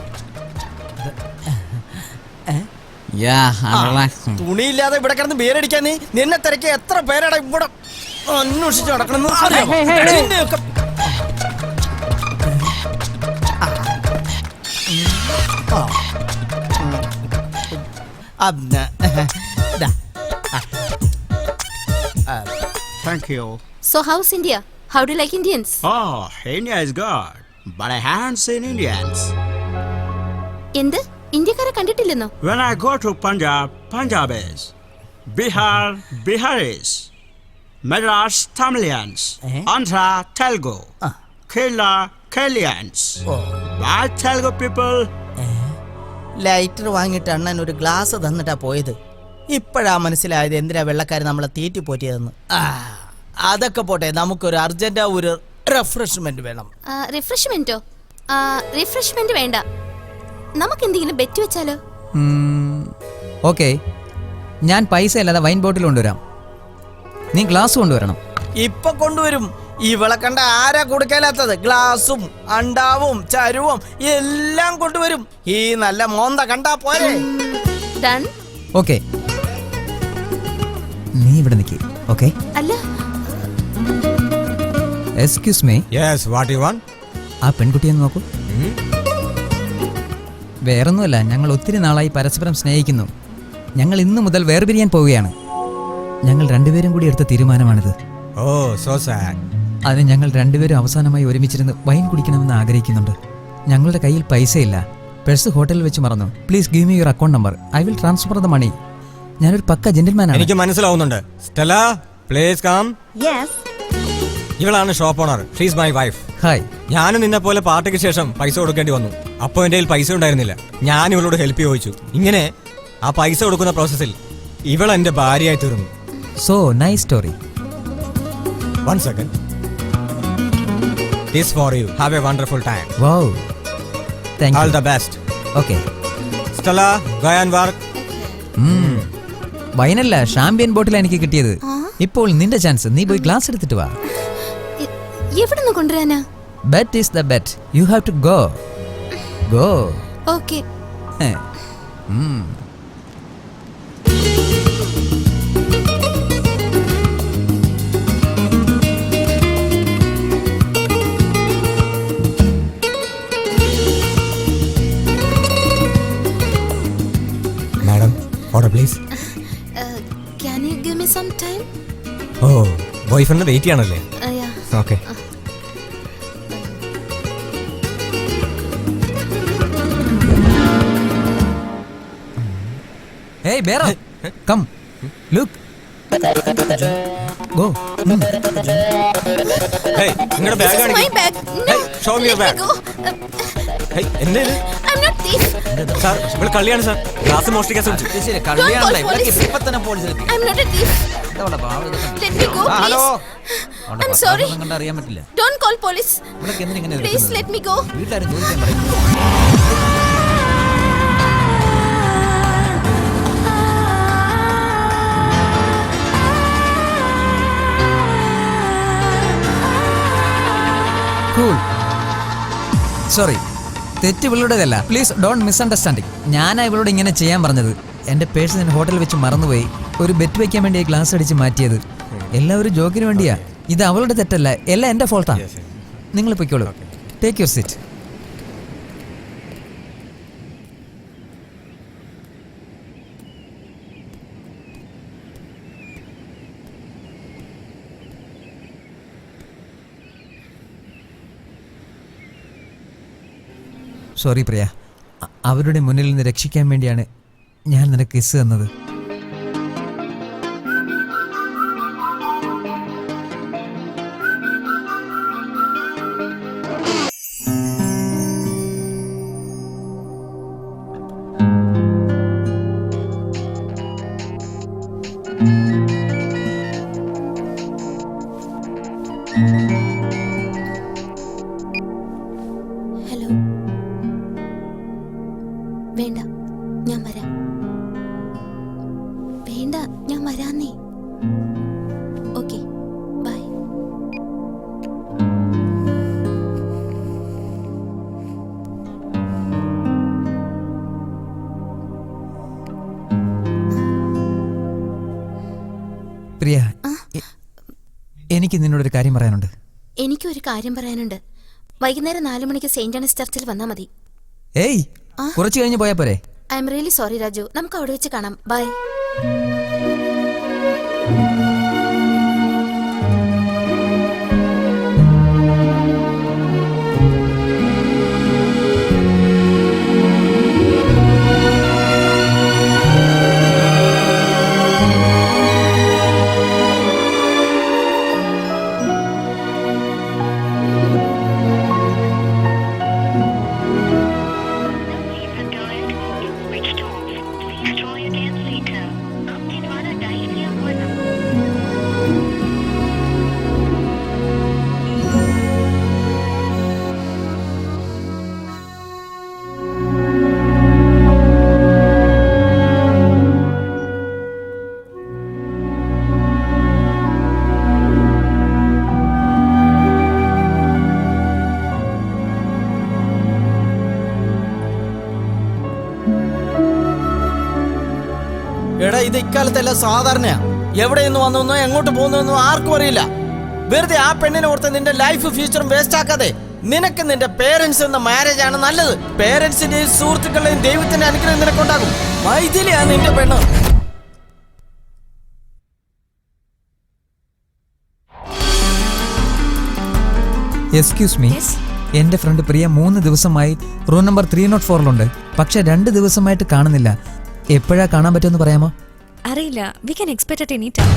Yeah, I'm relaxing. തുണിയില്ലാതെ ഇവിടെ കിടന്ന് ബിയറടിക്കാൻ നിന്നെ തിരക്കി എത്ര പേരാടാ ഇവിടെ അന്വേഷിച്ച് നടക്കണമെന്ന് അറിയാമോ? നിന്നെയൊക്കെ Thank you. So how's India? How do you like Indians? Oh, India is good, but I haven't seen Indians. എന്ത് ഇന്ത്യക്കാരെ കണ്ടിട്ടില്ലെന്നോ? When I go to Punjab, Punjabis, Bihar, Biharis, Madras, Tamilians, Andhra, Telugu, Kerala, Keralians. Why Telugu people? Lighter വാങ്ങിയിട്ട് അണ്ണൻ ഒരു glass തന്നിട്ടാ പോയത്. ഇപ്പോഴാ മനസ്സിലായത് എന്തിനാ വെള്ളക്കാർ നമ്മളെ തീറ്റി പോറ്റിയതെന്ന്. അതൊക്കെ പോട്ടെ, നമുക്കൊരു അർജന്റ് ഒരു റിഫ്രഷ്മെന്റ് വേണം. റിഫ്രഷ്മെന്റോ? റിഫ്രഷ്മെന്റ് വേണ്ട, നമുക്ക് എന്തെങ്കിലും ബെറ്റ് വെച്ചാലോ? ഓക്കെ, ഞാൻ പൈസ അല്ലാതെ വൈൻ ബോട്ടിൽ കൊണ്ടുവരാം, നീ ഗ്ലാസ് കൊണ്ടുവരണം. ഇപ്പൊ കൊണ്ടുവരും. ഇവളെ കണ്ട ആരാ കൊടുക്കാലാത്തത്? ഗ്ലാസും അണ്ടാവും ചരുവും എല്ലാം കൊണ്ടുവരും. ഈ നല്ല മോന്ത കണ്ടാ പോരെ. ഡൺ. ഓക്കെ, നീ ഇവിടെ നിൽക്കി. ഓക്കെ, അല്ല excuse me. Yes, what you want? ആ പെൺകുട്ടിയെ ഒന്ന് നോക്കൂ. വേറൊന്നുമല്ല, ഞങ്ങൾ ഒത്തിരി നാളായി പരസ്പരം സ്നേഹിക്കുന്നു. ഞങ്ങൾ ഇന്നു മുതൽ വേർപിരിയാൻ പോവുകയാണ്. ഞങ്ങൾ രണ്ടുപേരും കൂടി എടുത്ത തീരുമാനമാണിത്. ഓ, സോ സാഡ്. അതിന് ഞങ്ങൾ രണ്ടുപേരും അവസാനമായി ഒരുമിച്ചിരുന്ന് വൈൻ കുടിക്കണമെന്ന് ആഗ്രഹിക്കുന്നുണ്ട്. ഞങ്ങളുടെ കയ്യിൽ പൈസയില്ല, പേഴ്സ് ഹോട്ടലിൽ വെച്ച് മറന്നു. Please give me your account number, I will transfer the money. ഞാനൊരു പക്ക ജെന്റിൽമാനാണ്. എനിക്ക് മനസ്സിലാവുന്നുണ്ട്. Stella, please come. ഇവളാണ് shop owner. She is my wife. Hi. ഞാനും നിന്നെ പോലെ പാർട്ടിക്ക് ശേഷം പൈസ കൊടുക്കേണ്ടി വന്നു. അപ്പോൾ എൻ്റെ കയ്യിൽ പൈസ ഉണ്ടായിരുന്നില്ല. ഞാൻ ഇവളോട് ഹെൽപ്പ് ചോദിച്ചു. ഇങ്ങനെ ആ പൈസ കൊടുക്കുന്ന പ്രോസസ്സിൽ ഇവൾ എൻ്റെ ഭാര്യയായി തീർന്നു. So nice story. One second. This for you. Have a wonderful time. Wow, thank you. All the best. Okay. Stella, go and work. വൈനല്ല, ഷാമ്പ്യൻ ബോട്ടിലാണ് എനിക്ക് കിട്ടിയത്. ഇപ്പോൾ നിന്റെ ചാൻസ്. നീ പോയി ഗ്ലാസ് എടുത്തിട്ട് വാ. എവിടുന്ന് കൊണ്ടുവരാനാ? Bet is the bet. You have to go. Go. Okay. Madam, order please. Can you give me some time? Oh, boyfriend wait ചെയ്യണല്ലേ? Yeah. Okay. Hey, Bera, come. Look. Go. Hey, നിങ്ങളുടെ bag This is my കാണിക്ക്. bag. No. Hey, show me your Let bag. me go. Hey, എന്താ ഇത്? I'm not thief. Sir, ഇവിടെ കള്ളിയാണ് sir. Glass മോഷ്ടിക്കാൻ ശ്രമിച്ചു. Don't call police. I'm not a thief. Let me go, hello. please. I'm sorry. അറിയാൻ പറ്റില്ല. Don't call police. ഇവിടൊക്കെ എന്തിനാ ഇങ്ങനെ Please എടുക്കുന്നത്? let me go. വീട്ടുകാരും ചോദിക്കാൻ പറയും. Cool. Sorry. തെറ്റ് ഇവളുടേതല്ല. Please don't misunderstanding. ഞാനാ ഇവളോട് ഇങ്ങനെ ചെയ്യാൻ പറഞ്ഞത്. എൻ്റെ പേഴ്സ് ഞാൻ ഹോട്ടലിൽ വെച്ച് മറന്നുപോയി. ഒരു ബെറ്റ് വെക്കാൻ വേണ്ടി ഗ്ലാസ് അടിച്ച് മാറ്റിയത്. എല്ലാവരും ജോക്കിന് വേണ്ടിയാ. ഇത് അവളുടെ തെറ്റല്ല, എല്ലാം എൻ്റെ ഫോൾട്ടാ. നിങ്ങൾ പൊയ്ക്കോളൂ. Take your seat. സോറി പ്രിയ, അവരുടെ മുന്നിൽ നിന്ന് രക്ഷിക്കാൻ വേണ്ടിയാണ് ഞാൻ നിനക്ക് കിസ് തന്നത്. വരാന്നേ. Okay, by. പ്രിയ, എനിക്ക് നിന്നോടൊരു കാര്യം പറയാനുണ്ട്. എനിക്കൊരു കാര്യം പറയാനുണ്ട്. വൈകുന്നേരം 4 മണിക്ക് സെയിന്റ് ആൻസ് ചർച്ചിൽ വന്നാൽ മതി. ഏയ്, കുറച്ച് കഴിഞ്ഞ് പോയാ പോരെ? I am really sorry Raju. നമുക്ക് അവിടെ വെച്ച് കാണാം. ബൈ. എടാ, ഇത് ഇക്കാലത്തെല്ലാം സാധാരണയാ. എവിടെ നിന്ന് വന്നോ എങ്ങോട്ട് പോകുന്നോ ആർക്കും അറിയില്ല. വെറുതെ ആ പെണ്ണിനെ ഓർത്ത് നിന്റെ ലൈഫ് ഫ്യൂച്ചറും വേസ്റ്റ് ആക്കാതെ നിനക്ക് നിന്റെ പേരൻസ് എന്ന മാരേജ് ആണ് നല്ലത്. പേരൻസിന്റെയും സുഹൃത്തുക്കളുടെയും ദൈവത്തിന്റെ അനുഗ്രഹം നിനക്കുണ്ടാകും. മൈഥിലിയാ നിന്റെ പെണ്ണ്. എക്സ്ക്യൂസ് മീ, എന്റെ ഫ്രണ്ട് പ്രിയ 3 ദിവസമായി റൂം നമ്പർ 304 പക്ഷെ 2 ദിവസമായിട്ട് കാണുന്നില്ല. എപ്പോഴാ കാണാൻ പറ്റുമെന്ന് പറയാമോ? അറിയില്ല. We can expect at any time.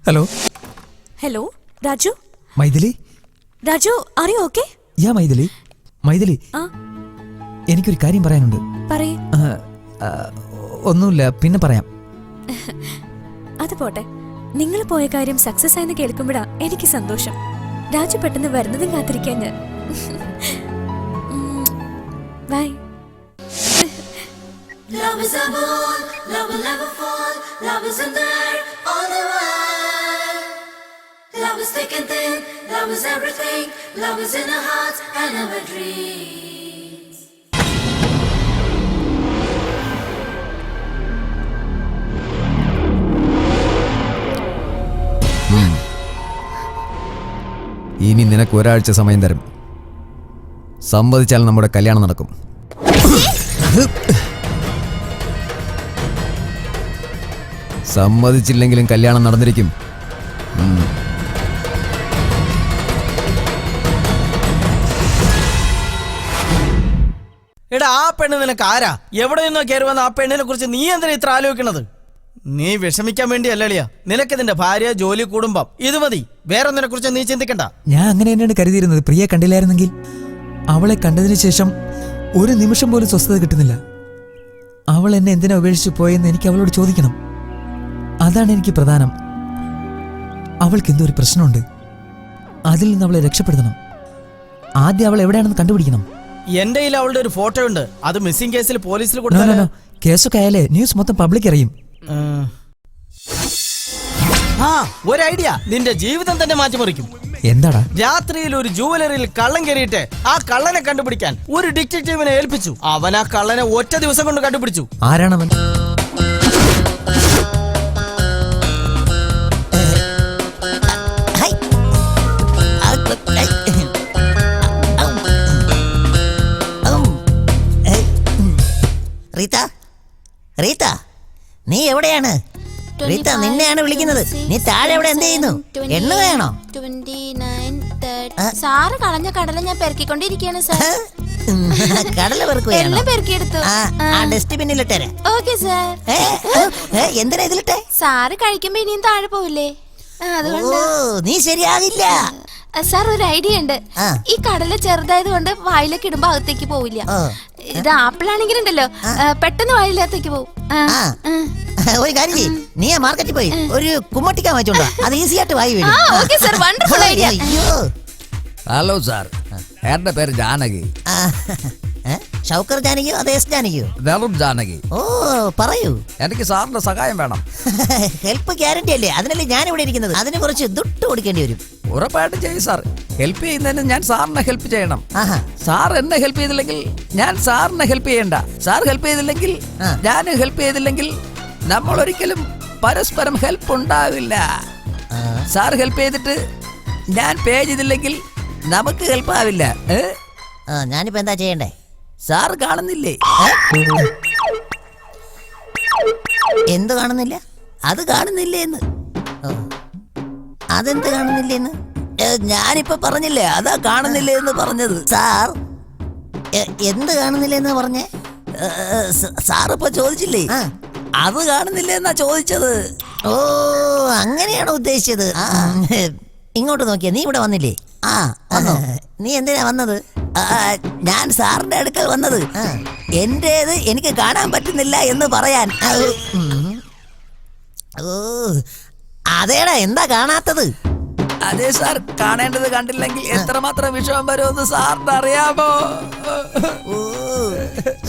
Hello. Hello Raju. Maithili. Raju, are you okay? Yeah Maithili. Maithili, എനിക്കൊരു കാര്യം പറയാനുണ്ട്. പറയ്. ഒന്നുമില്ല, പിന്നെ പറയാം. അത് പോട്ടെ. നിങ്ങൾ പോയ കാര്യം സക്സസ് ആയെന്ന് കേൾക്കുമ്പോഴാ എനിക്ക് സന്തോഷം. രാജു പെട്ടെന്ന് വരുന്നതും കാത്തിരിക്കാൻ ഞാൻ. By. Love is a ball, love will never fall. Love is in there all the while. Love is thick and thin, love is everything. Love is in our hearts and our dreams. ഇനി നിനക്ക് ഒരാഴ്ച സമയം തരും. സമ്മതിച്ചാൽ നമ്മുടെ കല്യാണം നടക്കും. സമ്മതിച്ചില്ലെങ്കിലും കല്യാണം നടന്നിരിക്കും. എടാ, ആ പെണ്ണ് നിനക്ക് ആരാ? എവിടെ നിന്നോ കയറി വന്ന ആ പെണ്ണിനെ കുറിച്ച് നീ എന്തിനാ ഇത്ര ആലോചിക്കണത്? നീ വിഷമിക്കാൻ വേണ്ടി അല്ലളിയാ. നിനക്ക് നിന്റെ ഭാര്യ, ജോലി, കുടുംബം ഇത് മതി. വേറൊന്നിനെ കുറിച്ച് നീ ചിന്തിക്കണ്ട. ഞാൻ അങ്ങനെ തന്നെയാണ് കരുതിയിരുന്നത്. പ്രിയെ കണ്ടില്ലായിരുന്നെങ്കിൽ അവളെ കണ്ടതിന് ശേഷം ഒരു നിമിഷം പോലും സ്വസ്ഥത കിട്ടുന്നില്ല. അവൾ എന്നെ എന്തിനാ ഉപേക്ഷിച്ച് പോയെന്ന് എനിക്ക് അവളോട് ചോദിക്കണം. അതാണ് എനിക്ക് പ്രധാനം. അവൾക്ക് എന്തോ ഒരു പ്രശ്നമുണ്ട്. അതിൽ നിന്ന് അവളെ രക്ഷപ്പെടുത്തണം. ആദ്യം അവൾ എവിടെയാണെന്ന് കണ്ടുപിടിക്കണം. എന്റെ കയ്യിൽ അവളുടെ ഒരു ഫോട്ടോ ഉണ്ട്. അത് മിസ്സിംഗ് കേസിൽ പോലീസിൽ കൊടുത്താലോ? കേസൊക്കെ ആയാലേ ന്യൂസ് മൊത്തം പബ്ലിക് അറിയും. ആ, ഒരു ഐഡിയ നിന്റെ ജീവിതം തന്നെ മാറ്റിമറിക്കും. എന്താടാ? രാത്രിയിൽ ഒരു ജുവലറിയിൽ കള്ളൻ കയറിയിട്ട് ആ കള്ളനെ കണ്ടുപിടിക്കാൻ ഒരു ഡിറ്റക്റ്റീവിനെ ഏൽപ്പിച്ചു. അവൻ ആ കള്ളനെ ഒറ്റ ദിവസം കൊണ്ട് കണ്ടുപിടിച്ചു. ആരാണവൻ? റീത്ത, റീത്ത, നീ എവിടെയാണ്? റീത്ത, നിന്നെയാണ് വിളിക്കുന്നത്. നീ താഴെ എവിടെ എന്ത് ചെയ്യുന്നു? എണ്ണ വേണോ? 29, 30. സാറ് കളഞ്ഞ കടല ഞാൻ പെറുക്കിക്കൊണ്ടിരിക്കുകയാണ് സാർ. കടല പെറുക്കുകയാണോ? എല്ലാം പെറുക്കിയെടുത്തു. ഡസ്റ്റ്ബിന്നിലിട്ടേ. Okay sir. എന്തിനാ ഇതിലിട്ടെ? സാറ് കഴിക്കുമ്പോ ഇനിയും താഴെ പോവില്ലേ? അതുകൊണ്ട് നീ ശരിയാകില്ല. സാർ, ഒരു ഐഡിയ ഉണ്ട്. ഈ കടല ചെറുതായത് കൊണ്ട് വായിലേക്ക് ഇടുമ്പോ അകത്തേക്ക് പോവില്ല. ഇത് ആപ്പിളാണെങ്കിലും ഉണ്ടല്ലോ, പെട്ടെന്ന് വായിലകത്തേക്ക് പോകും. ഒരു കാര്യം ചെയ്യ്, നീ ആ മാർക്കറ്റിൽ പോയി ഒരു കുമ്മട്ടിക്ക വാങ്ങിച്ചോണ്ടാ. അത് ഈസി ആയിട്ട് വായി വരും. ഹലോ സാർ, എന്റെ പേര് ജാനകി. ഷൗക്കർ ജാനകിയോ അതേ എസ് ജാനകിയോ? വെറും ജാനകി. ഓ, പറയൂ. എനിക്ക് സാറിന്റെ സഹായം വേണം. ഹെൽപ്പ് ഗ്യാരണ്ടി അല്ലേ? അതിനല്ലേ ഞാൻ ഇവിടെ ഇരിക്കുന്നത്. അതിന് കുറച്ച് ദുട്ട് കൊടുക്കേണ്ടി വരും. ഉറപ്പായിട്ടും ചെയ്യും സാർ. ഹെൽപ്പ് ചെയ്യുന്നതിന് ഞാൻ സാറിനെ ഹെൽപ്പ് ചെയ്യണം. സാർ എന്നെ ഹെൽപ്പ് ചെയ്തില്ലെങ്കിൽ ഞാൻ സാറിനെ ഹെൽപ്പ് ചെയ്യണ്ട. സാർ ഹെൽപ്പ് ചെയ്തില്ലെങ്കിൽ ഞാൻ ഹെൽപ്പ് ചെയ്തില്ലെങ്കിൽ നമ്മൾ ഒരിക്കലും പരസ്പരം ഹെൽപ്പ് ഉണ്ടാവില്ല. സാർ ഹെൽപ്പ് ചെയ്തിട്ട് ഞാൻ പേ ചെയ്തില്ലെങ്കിൽ നമുക്ക് ഹെൽപ്പ് ആവില്ല. ഞാനിപ്പോ എന്താ ചെയ്യണ്ടേ? സാർ കാണുന്നില്ലേ? എന്ത് കാണുന്നില്ല? അത് കാണുന്നില്ലേന്ന്. അതെന്ത് കാണുന്നില്ലേന്ന്? ഞാനിപ്പോ പറഞ്ഞില്ലേ, അതാ കാണുന്നില്ലേ എന്ന് പറഞ്ഞത്. സാർ എന്ത് കാണുന്നില്ലെന്ന് പറഞ്ഞേ? സാറിപ്പോ ചോദിച്ചില്ലേ, അത് കാണുന്നില്ലേ എന്നാ ചോദിച്ചത്. ഓ, അങ്ങനെയാണോ ഉദ്ദേശിച്ചത്? ഇങ്ങോട്ട് നോക്കിയാ. നീ ഇവിടെ വന്നില്ലേ? നീ എന്തിനാ വന്നത്? ഞാൻ സാറിന്റെ അടുക്കൽ വന്നത് എന്റേത് എനിക്ക് കാണാൻ പറ്റുന്നില്ല എന്ന് പറയാൻ. ഓ, അതേടാ, എന്താ കാണാത്തത്? അതെ സാർ, കാണേണ്ടത് കണ്ടില്ലെങ്കിൽ എത്രമാത്രം വിഷമം വരുമെന്ന് സാറിന് അറിയാമോ?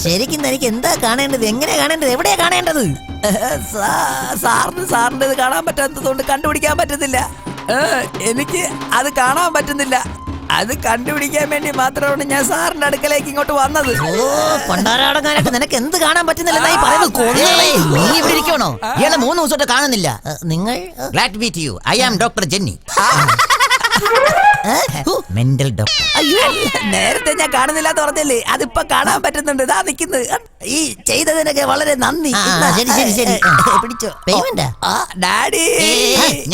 ശരിക്കും എനിക്ക് എന്താ കാണേണ്ടത്? എങ്ങനെയാ കാണേണ്ടത്? എവിടെയാ കാണേണ്ടത്? സാറിൻ്റെത് കാണാൻ പറ്റാത്തതുകൊണ്ട് കണ്ടുപിടിക്കാൻ പറ്റുന്നില്ല. എനിക്ക് അത് കാണാൻ പറ്റുന്നില്ല. അത് കണ്ടുപിടിക്കാൻ വേണ്ടി മാത്രമാണ് ഞാൻ സാറിന്റെ അടുക്കലേക്ക് ഇങ്ങോട്ട് വന്നത്. ഓ, പണ്ടാരാടങ്ങാനായിട്ട് നിനക്ക് എന്ത് കാണാൻ പറ്റുന്നില്ലെന്നായി പറയുന്നത്? നീ ഇവിടെ ഇരിക്കണോ? ഇയാളെ 3 ദിവസമായിട്ട് കാണുന്നില്ല. നിങ്ങൾ glad meet you. I am doctor Jenny, mental doctor. അയ്യോ, നേരത്തെ ഞാൻ കാണുന്നില്ലാന്ന് പറഞ്ഞല്ലേ, അതിപ്പോ കാണാൻ പറ്റുന്നുണ്ട്. ഇതാ നിക്കുന്നത്. ഈ ചെയ്തതിനൊക്കെ വളരെ നന്ദി. ശരി ശരി ശരി, പിടിച്ചോ. പേയ്മെന്റ്? ഡാഡി.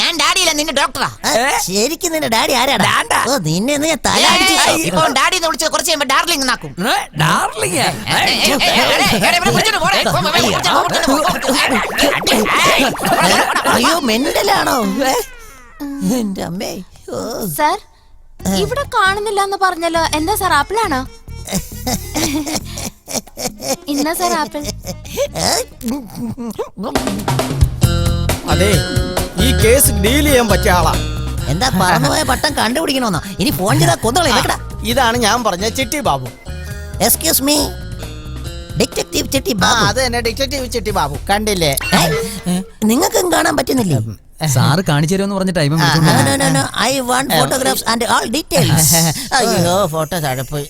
ഞാൻ ഡാഡിയല്ല, നിന്റെ ഡോക്ടറാ. ശരിക്കും നിന്റെ ഡാഡി ആരാടാ? ഓ, നിന്നെ ഞാൻ തല അടിച്ചു. ഇപ്പൊ ഡാഡി എന്ന് വിളിച്ചത് കുറച്ച് കഴിയുമ്പോ ഡാർലിംഗ് നാക്കും. ഡാർലിംഗ്? അയ്യോ, മെന്റലാണോ? എന്റെ അമ്മേ. സാർ, ഇവിടെ കാണുന്നില്ല എന്ന് പറഞ്ഞല്ലോ. എന്താ സാർ, ആപ്പിളാണോ? ഇന്ന സാർ ആപ്പിൾ. അതെ, ഈ കേസ് ഡീൽ ചെയ്യാൻ പറ്റിയ ആളാ. എന്താ പറന്നുപോയ പട്ടം കണ്ടുപിടിക്കണമെന്നോ? ഇനി ഫോൺ ചെയ്താ കൊന്നോളെ. ഇതാണ് ഞാൻ പറഞ്ഞ ചിട്ടി ബാബു. എക്സ്ക്യൂസ് മീ, ഡിറ്റക്റ്റീവ് ചിട്ടി ബാബു. അത് തന്നെ, ഡിറ്റക്റ്റീവ് ചിട്ടി ബാബു. കണ്ടില്ലേ? നിങ്ങൾക്കും കാണാൻ പറ്റുന്നില്ലേ? സാറ് കാണിച്ചു തരുമെന്ന് പറഞ്ഞ time. I want photographs and all details. അയ്യോ, ഫോട്ടോ താഴെ പോയി.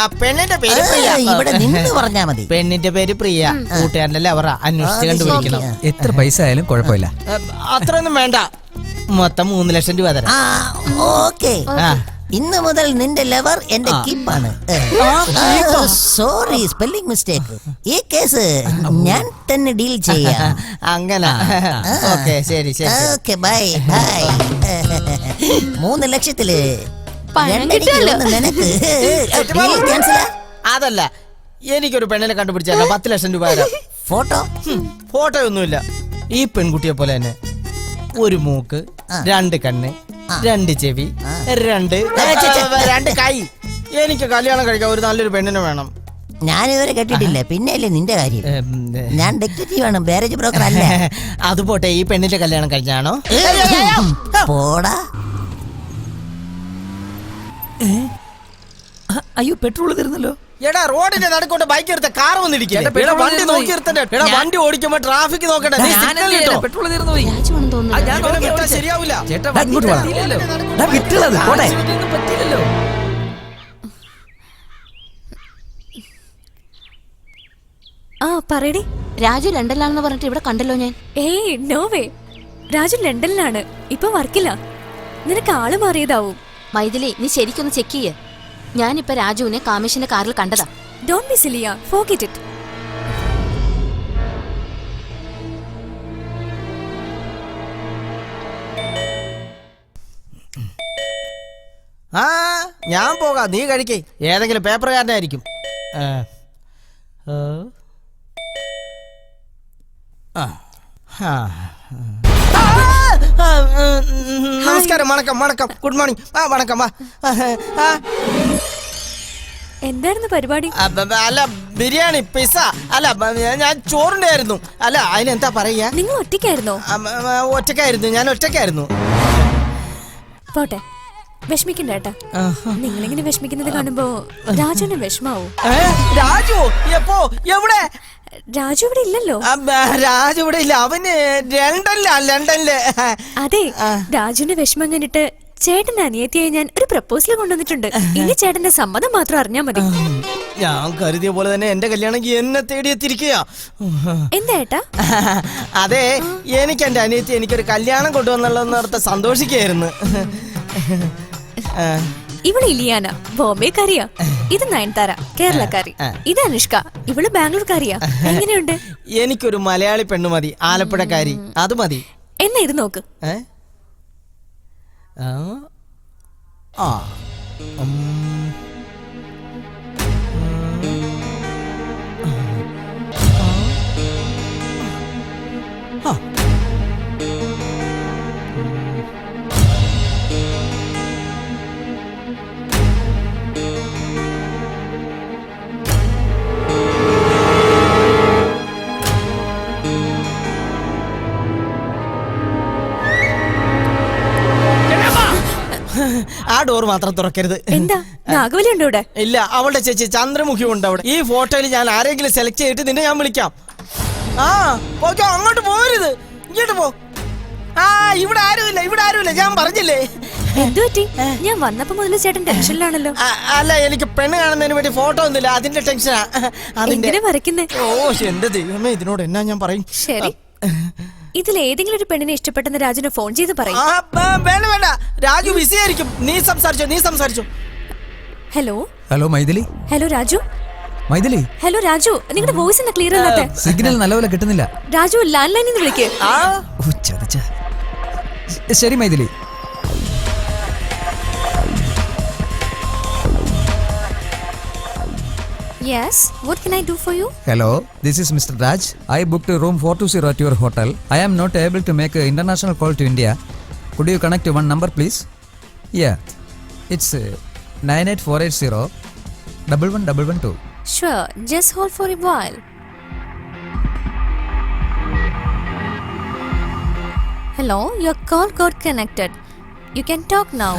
ആ പെണ്ണിന്റെ പേര് പ്രിയ. ഇവിടെ നിന്ന് പറഞ്ഞാ മതി. പെണ്ണിന്റെ പേര് പ്രിയ. കൂട്ടുകാരന്റെ ലവറ. അന്വേഷിച്ച് കണ്ടുപിടിക്കണം. എത്ര പൈസ ആയാലും കുഴപ്പമില്ല. അത്രയൊന്നും വേണ്ട. മൊത്തം 3 ലക്ഷം രൂപ തരാം. ഓക്കെ, ഇന്ന് മുതൽ നിന്റെ ലവർ എന്റെ കീപ്പാണ്. Sorry, spelling mistake. ഈ കേസ് ഞാൻ തന്നെ ഡീൽ ചെയ്യാം. അങ്ങനെ. ഓക്കെ, ശരി ശരി. Okay, bye bye. 3 ലക്ഷത്തില് പണം കിട്ടുമല്ലോ. നിനക്ക് ഡീൽ ക്യാൻസലാ? അതല്ല, എനിക്കൊരു പെണ്ണിനെ കണ്ടുപിടിച്ചാൽ 10 ലക്ഷം രൂപ തരാം. ഫോട്ടോ? ഫോട്ടോ ഒന്നുമില്ല. ഈ പെൺകുട്ടിയെ പോലെ തന്നെ ഒരു മൂക്ക്, 2 കണ്ണ്, 2 ചെവി, 2 കൈ. എനിക്ക് കല്യാണം കഴിക്കാൻ ഒരു നല്ലൊരു പെണ്ണിനെ വേണം. ഞാനിതുവരെ കേട്ടിട്ടില്ല. പിന്നെയല്ലേ നിന്റെ കാര്യം. ഞാൻ ഡിറ്റക്റ്റീവ് ആണ്, മാരേജ് ബ്രോക്കർ അല്ല. അത് പോട്ടെ, ഈ പെണ്ണിന്റെ കല്യാണം കഴിഞ്ഞാണോ? പോടാ. അയ്യോ, പെട്രോൾ തീർന്നല്ലോ. എടാ, റോഡിന്റെ നടുക്കൊണ്ട് ബൈക്ക് എടുത്ത കാർ വന്നിരിക്കും. വണ്ടി നോക്കി നിർത്തണ്ടേ? എടാ, വണ്ടി ഓടിക്കുമ്പോ ട്രാഫിക് നോക്കട്ടെ. നീ സിഗ്നൽ ഇട്ടോ. പെട്രോൾ തീർന്നു പോയി. രാജുവാണെന്ന് തോന്നുന്നു. ഇവനെ വിട്ടാ ശരിയാവില്ല. ഇങ്ങോട്ട് വാ. വിട്ടുള്ളത് പോട്ടെ. പറ്റില്ലല്ലോ. ആ പറയടി. രാജു ലണ്ടനിലാണെന്ന് പറഞ്ഞിട്ട് ഇവിടെ കണ്ടല്ലോ ഞാൻ. ഏയ് നോ വേ, രാജു ലണ്ടനിലാണ്. ഇപ്പൊ വർക്കില്ല. നിനക്ക് ആള് മാറിയതാവും. മൈഥിലി, നീ ശരിക്കൊന്ന് ചെക്ക് ചെയ്യ്. ഞാനിപ്പോ രാജുവിനെ കാമേഷിന്റെ കാറിൽ കണ്ടതാ. Don't be cilia, forget it. ആ, ഞാൻ പോകാം, നീ കഴിക്കേ. ഏതെങ്കിലും പേപ്പറുകാരനായിരിക്കും. നമസ്കാരം. വണക്കം വണക്കം. Good morning. വണക്കം. എന്തായിരുന്നു പരിപാടി? അല്ല, ബിരിയാണി, പിസ്സ. അല്ല, ഞാൻ ചോറിന്റെ ആയിരുന്നു. അല്ല, അതിനെന്താ പറയാ? നിങ്ങൾ ഒറ്റയ്ക്കായിരുന്നോ? ഒറ്റക്കായിരുന്നു. ഞാൻ ഒറ്റക്കായിരുന്നു. പോട്ടെ, വിഷമിക്കണ്ട ഏട്ടാ. നിങ്ങളിങ്ങനെ വിഷമിക്കുന്നത് കാണുമ്പോ രാജുവിന് വിഷമാവും. രാജു എപ്പോ? എവിടെ? രാജു ഇവിടെ ഇല്ലല്ലോ. രാജു ഇവിടെ ഇല്ല. അവന് ലണ്ടനില്. അതെ, രാജുവിന്റെ വിഷമം കണ്ടിട്ട് ചേട്ടന്റെ അനിയത്തിയായി ഞാൻ ഒരു പ്രപ്പോസൽ കൊണ്ടുവന്നിട്ടുണ്ട്. ഇനി ചേട്ടന്റെ സമ്മതം മാത്രം അറിഞ്ഞാ മതി. ഞാൻ കരുതിയ പോലെ തന്നെ എന്റെ കല്യാണം എന്നെ തേടിയെത്തിരിക്കുക. എന്താ ഏട്ടാ? അതെ, എനിക്ക് എന്റെ അനിയത്തി എനിക്കൊരു കല്യാണം കൊണ്ടുവന്നുള്ളതെന്നോർത്ത് സന്തോഷിക്കുകയായിരുന്നു. ഇവള് ഇലിയാന, ബോംബെക്കാരിയാ. ഇത് നയൻതാര, കേരളക്കാരി. ഇത് അനുഷ്ക, ഇവള് ബാംഗ്ലൂർക്കാരിയാ. എങ്ങനെയുണ്ട്? എനിക്കൊരു മലയാളി പെണ്ണു മതി, ആലപ്പുഴക്കാരി. അത് മതി. എന്നാ ഇത് നോക്ക്. ആ ഡോർ മാത്രം തുറക്കരുത്. എന്താ, നാഗവലി ഉണ്ടോ ഇവിടെ? ഇല്ല, അവളുടെ ചേച്ചി ചന്ദ്രമുഖി ഉണ്ട് അവിടെ. ഈ ഫോട്ടോയിൽ ഞാൻ ആരെങ്കിലും സെലക്ട് ചെയ്തിട്ട് നിന്നെ ഞാൻ വിളിക്കാം. ഓക്കെ, അങ്ങോട്ട് പോരുത്, ഇങ്ങോട്ട് പോ. ഇവിടെ ആരുമില്ല, ഇവിടെ ആരുമില്ല, ഞാൻ പറഞ്ഞില്ലേ. എന്തു പറ്റി? ഞാൻ വന്നപ്പോ മുതൽ ചേട്ടൻ ടെൻഷനിലാണല്ലോ. അല്ല, എനിക്ക് പെണ്ണ് കാണുന്നതിന് വേണ്ടി ഫോട്ടോ ഒന്നുമില്ല, അതിന്റെ ടെൻഷനാ. അതിന്റെ വരയ്ക്കുന്നേ. ഓ എന്റെ ദൈവമേ, ഇതിനോട് എന്നാ ഞാൻ പറയും. ശരി, ഇതിൽ ഏതെങ്കിലും ഒരു പെണ്ണിനെ ഇഷ്ടപ്പെട്ടെന്ന് രാജുനെ ഫോൺ ചെയ്ത് പറയും. വേണ്ട, രാജു ബിസി ആയിരിക്കും. നീ സംസാരിച്ചോ. Hello hello Maithili. Hello Raju. Maithili. Hello Raju, നിങ്ങളുടെ വോയിസ് എന്താ ക്ലിയർ അല്ലാത്തെ? സിഗ്നൽ നല്ലപോലെ കിട്ടുന്നില്ല. രാജു, ലാൻഡ് ലൈനിൽ നിന്ന് വിളിക്ക്. ശരി Maithili. Yes, what can I do for you? Hello, this is Mr. Raj. I booked a room 420 at your hotel. I am not able to make an international call to India. Could you connect to one number, please? Yeah, it's 98480 11112. Sure, just hold for a while. Hello, your call got connected. You can talk now.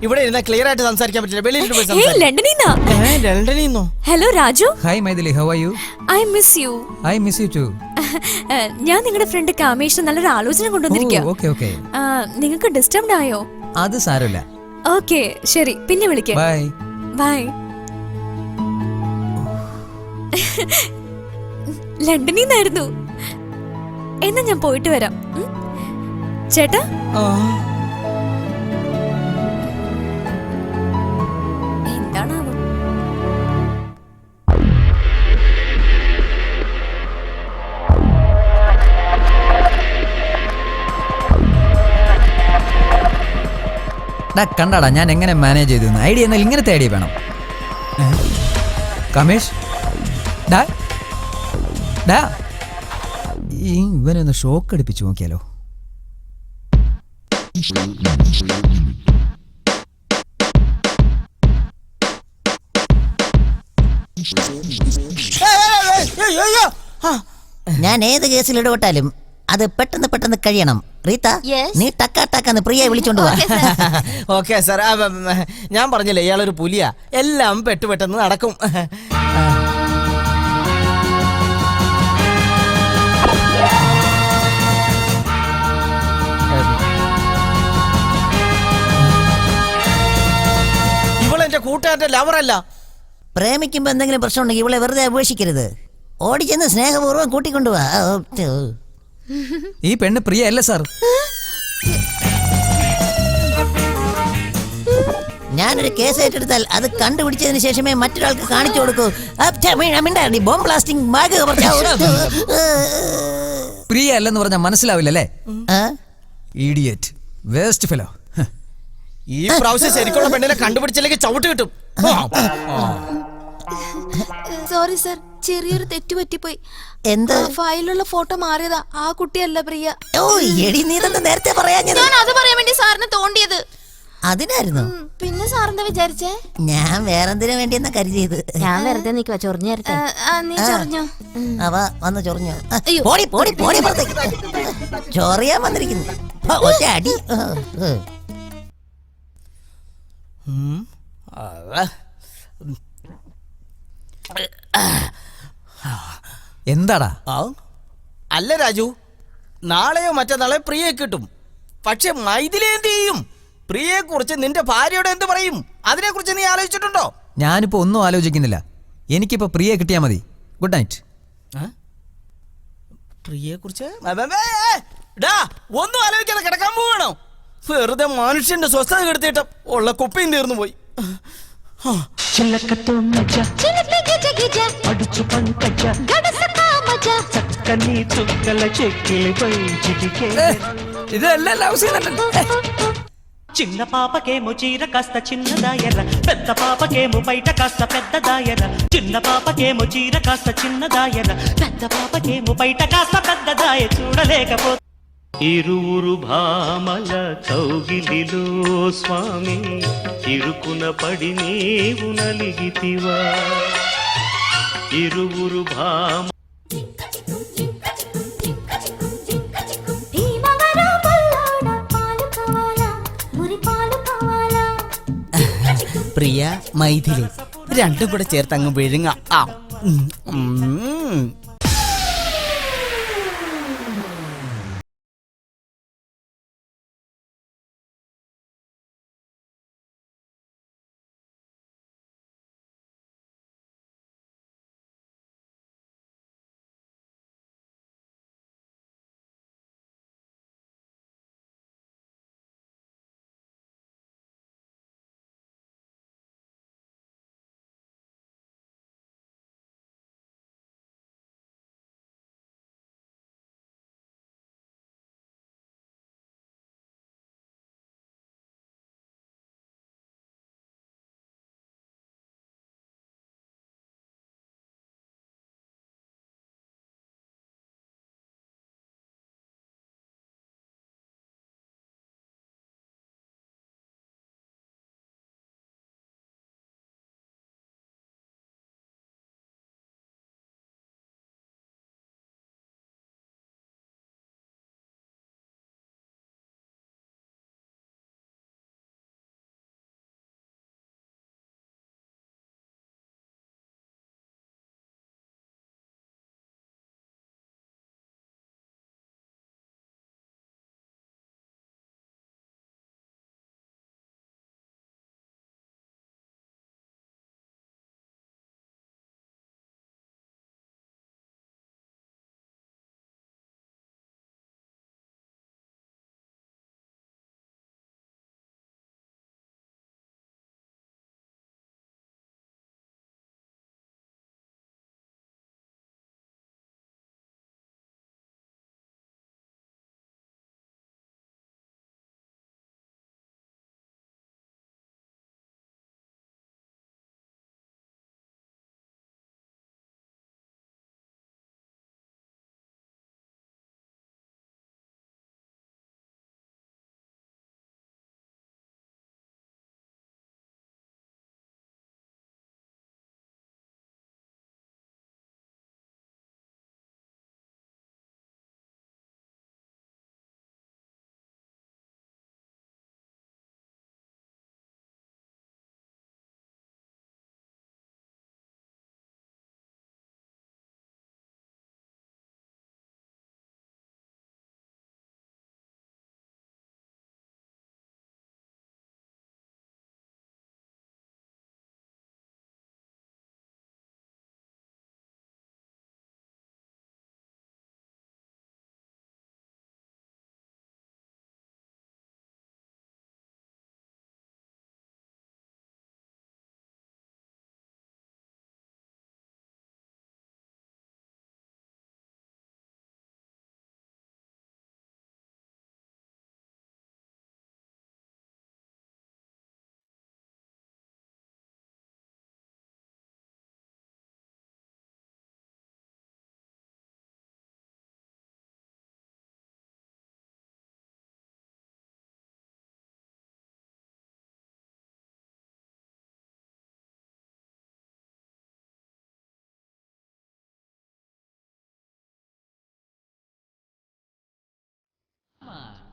ഇവിടെ ഇരുന്ന clear ആയിട്ട് സംസാരിക്കാൻ പറ്റില്ല. വെളിയിൽ പോയി Hey, ലണ്ടനിൽ. Hello Raju. Hi Maithili, how are you? I miss you. I miss you too. ഞാൻ നിങ്ങളുടെ ഫ്രണ്ട് കാമേഷിന് നല്ലൊരു ആലോചന കൊണ്ടുവന്നിരിക്കാം. Okay. നിങ്ങൾക്ക് ഡിസ്റ്റർബ്ഡ് ആയോ? അത് സാരമില്ല. ഓക്കെ, ശരി, പിന്നെ വിളിക്കാം. ബൈ. ബൈ. ലണ്ടനിൽ നിന്നായിരുന്നു. എന്നാ ഞാൻ പോയിട്ട് വരാം. ചേട്ടാ എന്താണാവോ? കണ്ടാടാ ഞാൻ എങ്ങനെ മാനേജ് ചെയ്തു. ഐഡിയ എന്നാൽ ഇങ്ങനത്തെ ഐഡിയ വേണം. കമേഷ് ഡാ ഡാ ഇവനൊന്ന് ഷോക്ക് അടിപ്പിച്ചു നോക്കിയാലോ. ഞാൻ ഏത് കേസിൽ ഇടപെട്ടാലും അത് പെട്ടെന്ന് പെട്ടെന്ന് കഴിയണം. റീത്ത, നീ ടക്കാന്ന് പ്രിയെ വിളിച്ചോണ്ട് പോവാ. Okay sir. ഞാൻ പറഞ്ഞില്ലേ ഇയാളൊരു പുലിയാ. എല്ലാം പെട്ടെന്ന് നടക്കും. ഇവളെന്റെ കൂട്ടുകാരന്റെ ലവറല്ല. പ്രേമിക്കുമ്പോ എന്തെങ്കിലും പ്രശ്നം ഉണ്ടെങ്കിൽ ഇവളെ വെറുതെ ഉപേക്ഷിക്കരുത്. ഓടിച്ചെന്ന് സ്നേഹപൂർവ്വം കൂട്ടിക്കൊണ്ടുപോവാ. ഈ പെണ്ണ് പ്രിയ അല്ല സാർ. ഞാനൊരു കേസ് ഏറ്റെടുത്താൽ അത് കണ്ടുപിടിച്ചതിന് ശേഷമേ മറ്റൊരാൾക്ക് കാണിച്ചു കൊടുക്കൂ. ബോംബ് ബ്ലാസ്റ്റിംഗ് പ്രിയ അല്ലെന്ന് പറഞ്ഞാൽ മനസ്സിലാവില്ലല്ലേ? Idiot, waste fellow. ഈ പ്രാവശ്യം ശരിക്കുള്ള പെണ്ണിനെ കണ്ടുപിടിച്ചില്ലെങ്കിൽ ചവിട്ട് കിട്ടും. സോറി സർ, ചെറിയൊരു തെറ്റ് പറ്റിപ്പോയി. എന്ത്? ഫയലിലുള്ള ഫോട്ടോ മാറിയതാ. ആ കുട്ടിയല്ല പ്രിയ. ഓ എടി, നീ തന്നെ നേരത്തെ പറയാ. ഞാൻ അത് പറയാൻ വേണ്ടി സാറിന് തോണ്ടിയത്. അതിനായിരുന്നു. പിന്നെ സാറെന്താ വിചാരിച്ചേ? ഞാൻ വേറെന്തിനു വേണ്ടിയെന്നാ കരുതിയത്. ഞാൻ വെറുതെ നിൽക്കുവാ, ചൊറിഞ്ഞു തരട്ടെ. നീ ചൊറിഞ്ഞോ? അവ വന്ന് ചൊറിഞ്ഞു. പോടി പുറത്തേക്ക്. ചൊറിയാൻ വന്നിരിക്കുന്നു. ഒറ്റ അടി. എന്താടാ? അല്ല രാജു, നാളെയോ മറ്റന്നാളെ പ്രിയെ കിട്ടും. പക്ഷെ മൈഥിലി എന്ത് ചെയ്യും? പ്രിയെ കുറിച്ച് നിന്റെ ഭാര്യയോട് എന്ത് പറയും? അതിനെ കുറിച്ച് നീ ആലോചിച്ചിട്ടുണ്ടോ? ഞാനിപ്പോ ഒന്നും ആലോചിക്കുന്നില്ല. എനിക്കിപ്പോ പ്രിയെ കിട്ടിയാ മതി. Good night. പ്രിയെ കുറിച്ച് ഒന്നും ആലോചിക്കാതെ കിടക്കാൻ പോവാണോ? വെറുതെ മനുഷ്യന്റെ സ്വസ്ഥത കെടുത്തിട്ട് ഉള്ള കുപ്പിയും തീർന്നു പോയി. చిన్న పాపకేమో చీర కాస్త చిన్నదాయర, పెద్ద పాపకేమో బయట కాస్త పెద్దదాయర. చిన్న పాపకేమో చీర కాస్త చిన్నదాయర, పెద్ద పాపకేమో బయట కాస్త పెద్దదాయ. చూడలేకపో ఇరువురు భామల కౌగిలిలో స్వామి, ఇరుకున పడి నీవు నలిగితివా. ఇరువురు భామ പ്രിയ, മൈഥിലി രണ്ടും കൂടെ ചേർത്ത് അങ്ങ് വിഴുങ്ങ.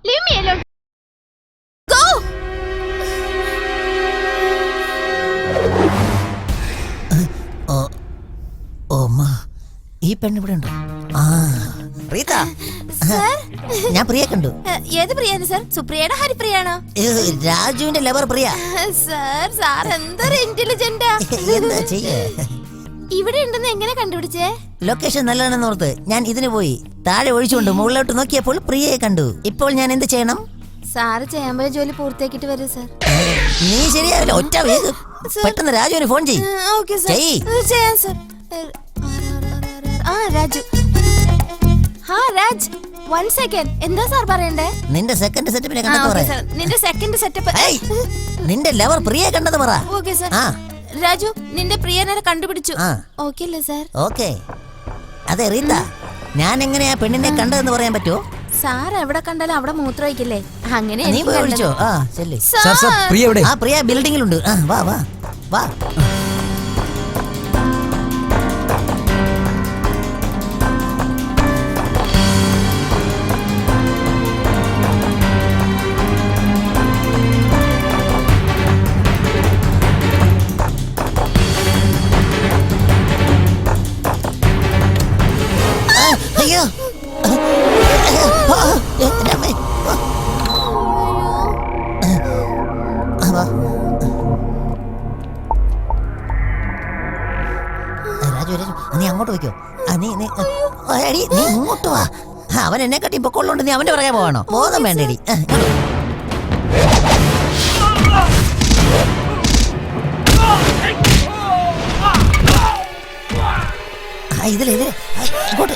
Leave me alone. Go. ഈ പെണ്ണ് ഇവിടെ ഉണ്ടോ? റീത്ത, ഞാൻ പ്രിയ കണ്ടു. ഏത് പ്രിയാണ് സർ? സുപ്രിയയുടെ ഹരിപ്രിയാണോ? രാജുവിന്റെ ലവർ പ്രിയ. സർ സാർ എന്തൊരു ഇന്റലിജന്റാ. എന്താ ചെയ്യേ? ഇവിടെ ഉണ്ടെന്ന് എങ്ങനെ കണ്ടുപിടിച്ചേ? ലൊക്കേഷൻ നല്ലതാണെന്ന് ഓർത്ത് ഞാൻ ഇതിന് പോയി. താഴെ ഒഴിച്ചുകൊണ്ട് മുകളിലോട്ട് നോക്കിയപ്പോൾ പ്രിയയെ കണ്ടു. ഇപ്പോൾ ഞാൻ എന്ത് ചെയ്യണം? സാറ് ചെയ്യാൻ പോയ ജോലി പൂർത്തിയാക്കിട്ട് വരൂ സർ. നീ ശരിയാവില്ല, ഒറ്റ വേഗം പെട്ടെന്ന് രാജുവിന് ഫോൺ ചെയ്യ്. Okay sir. ചെയ്യാം സർ. രാജു. രാജ്, 1 സെക്കൻഡ്. എന്താ സാർ പറയണ്ടേ? നിന്റെ സെക്കൻഡ് സെറ്റപ്പിനെ കണ്ടത് പറ. നിന്റെ സെക്കൻഡ് സെറ്റപ്പ്. നിന്റെ ലവർ പ്രിയെ കണ്ടത് പറ. Okay sir. രാജു, നിന്റെ പ്രിയനെ കണ്ടുപിടിച്ചു. ഓക്കേ അല്ലേ സർ? ഓക്കേ. അതെ റീത്ത, ഞാൻ എങ്ങനെയാ പെണ്ണിനെ കണ്ടതെന്ന് പറയാൻ പറ്റുമോ? സാർ എവിടെ കണ്ടാലും അവിടെ മൂത്രം ഒഴിക്കില്ലേ? അങ്ങനെ നീ പോയി വിളിച്ചോ. ശരി. പ്രിയ എവിടെ? പ്രിയ ബിൽഡിംഗിലുണ്ട്. വാ വാ വാ. അയ്യോ, രാജു രാജു, നീ അങ്ങോട്ട് വയ്ക്കോ. നീ ഇങ്ങോട്ട് വാ. അവൻ എന്നെ കട്ടി പൊക്കോളുണ്ട്. നീ അവന്റെ പറയാൻ പോവാണോ? ബോധം വേണ്ടേടി. ഇതിലെ ഇങ്ങോട്ട്.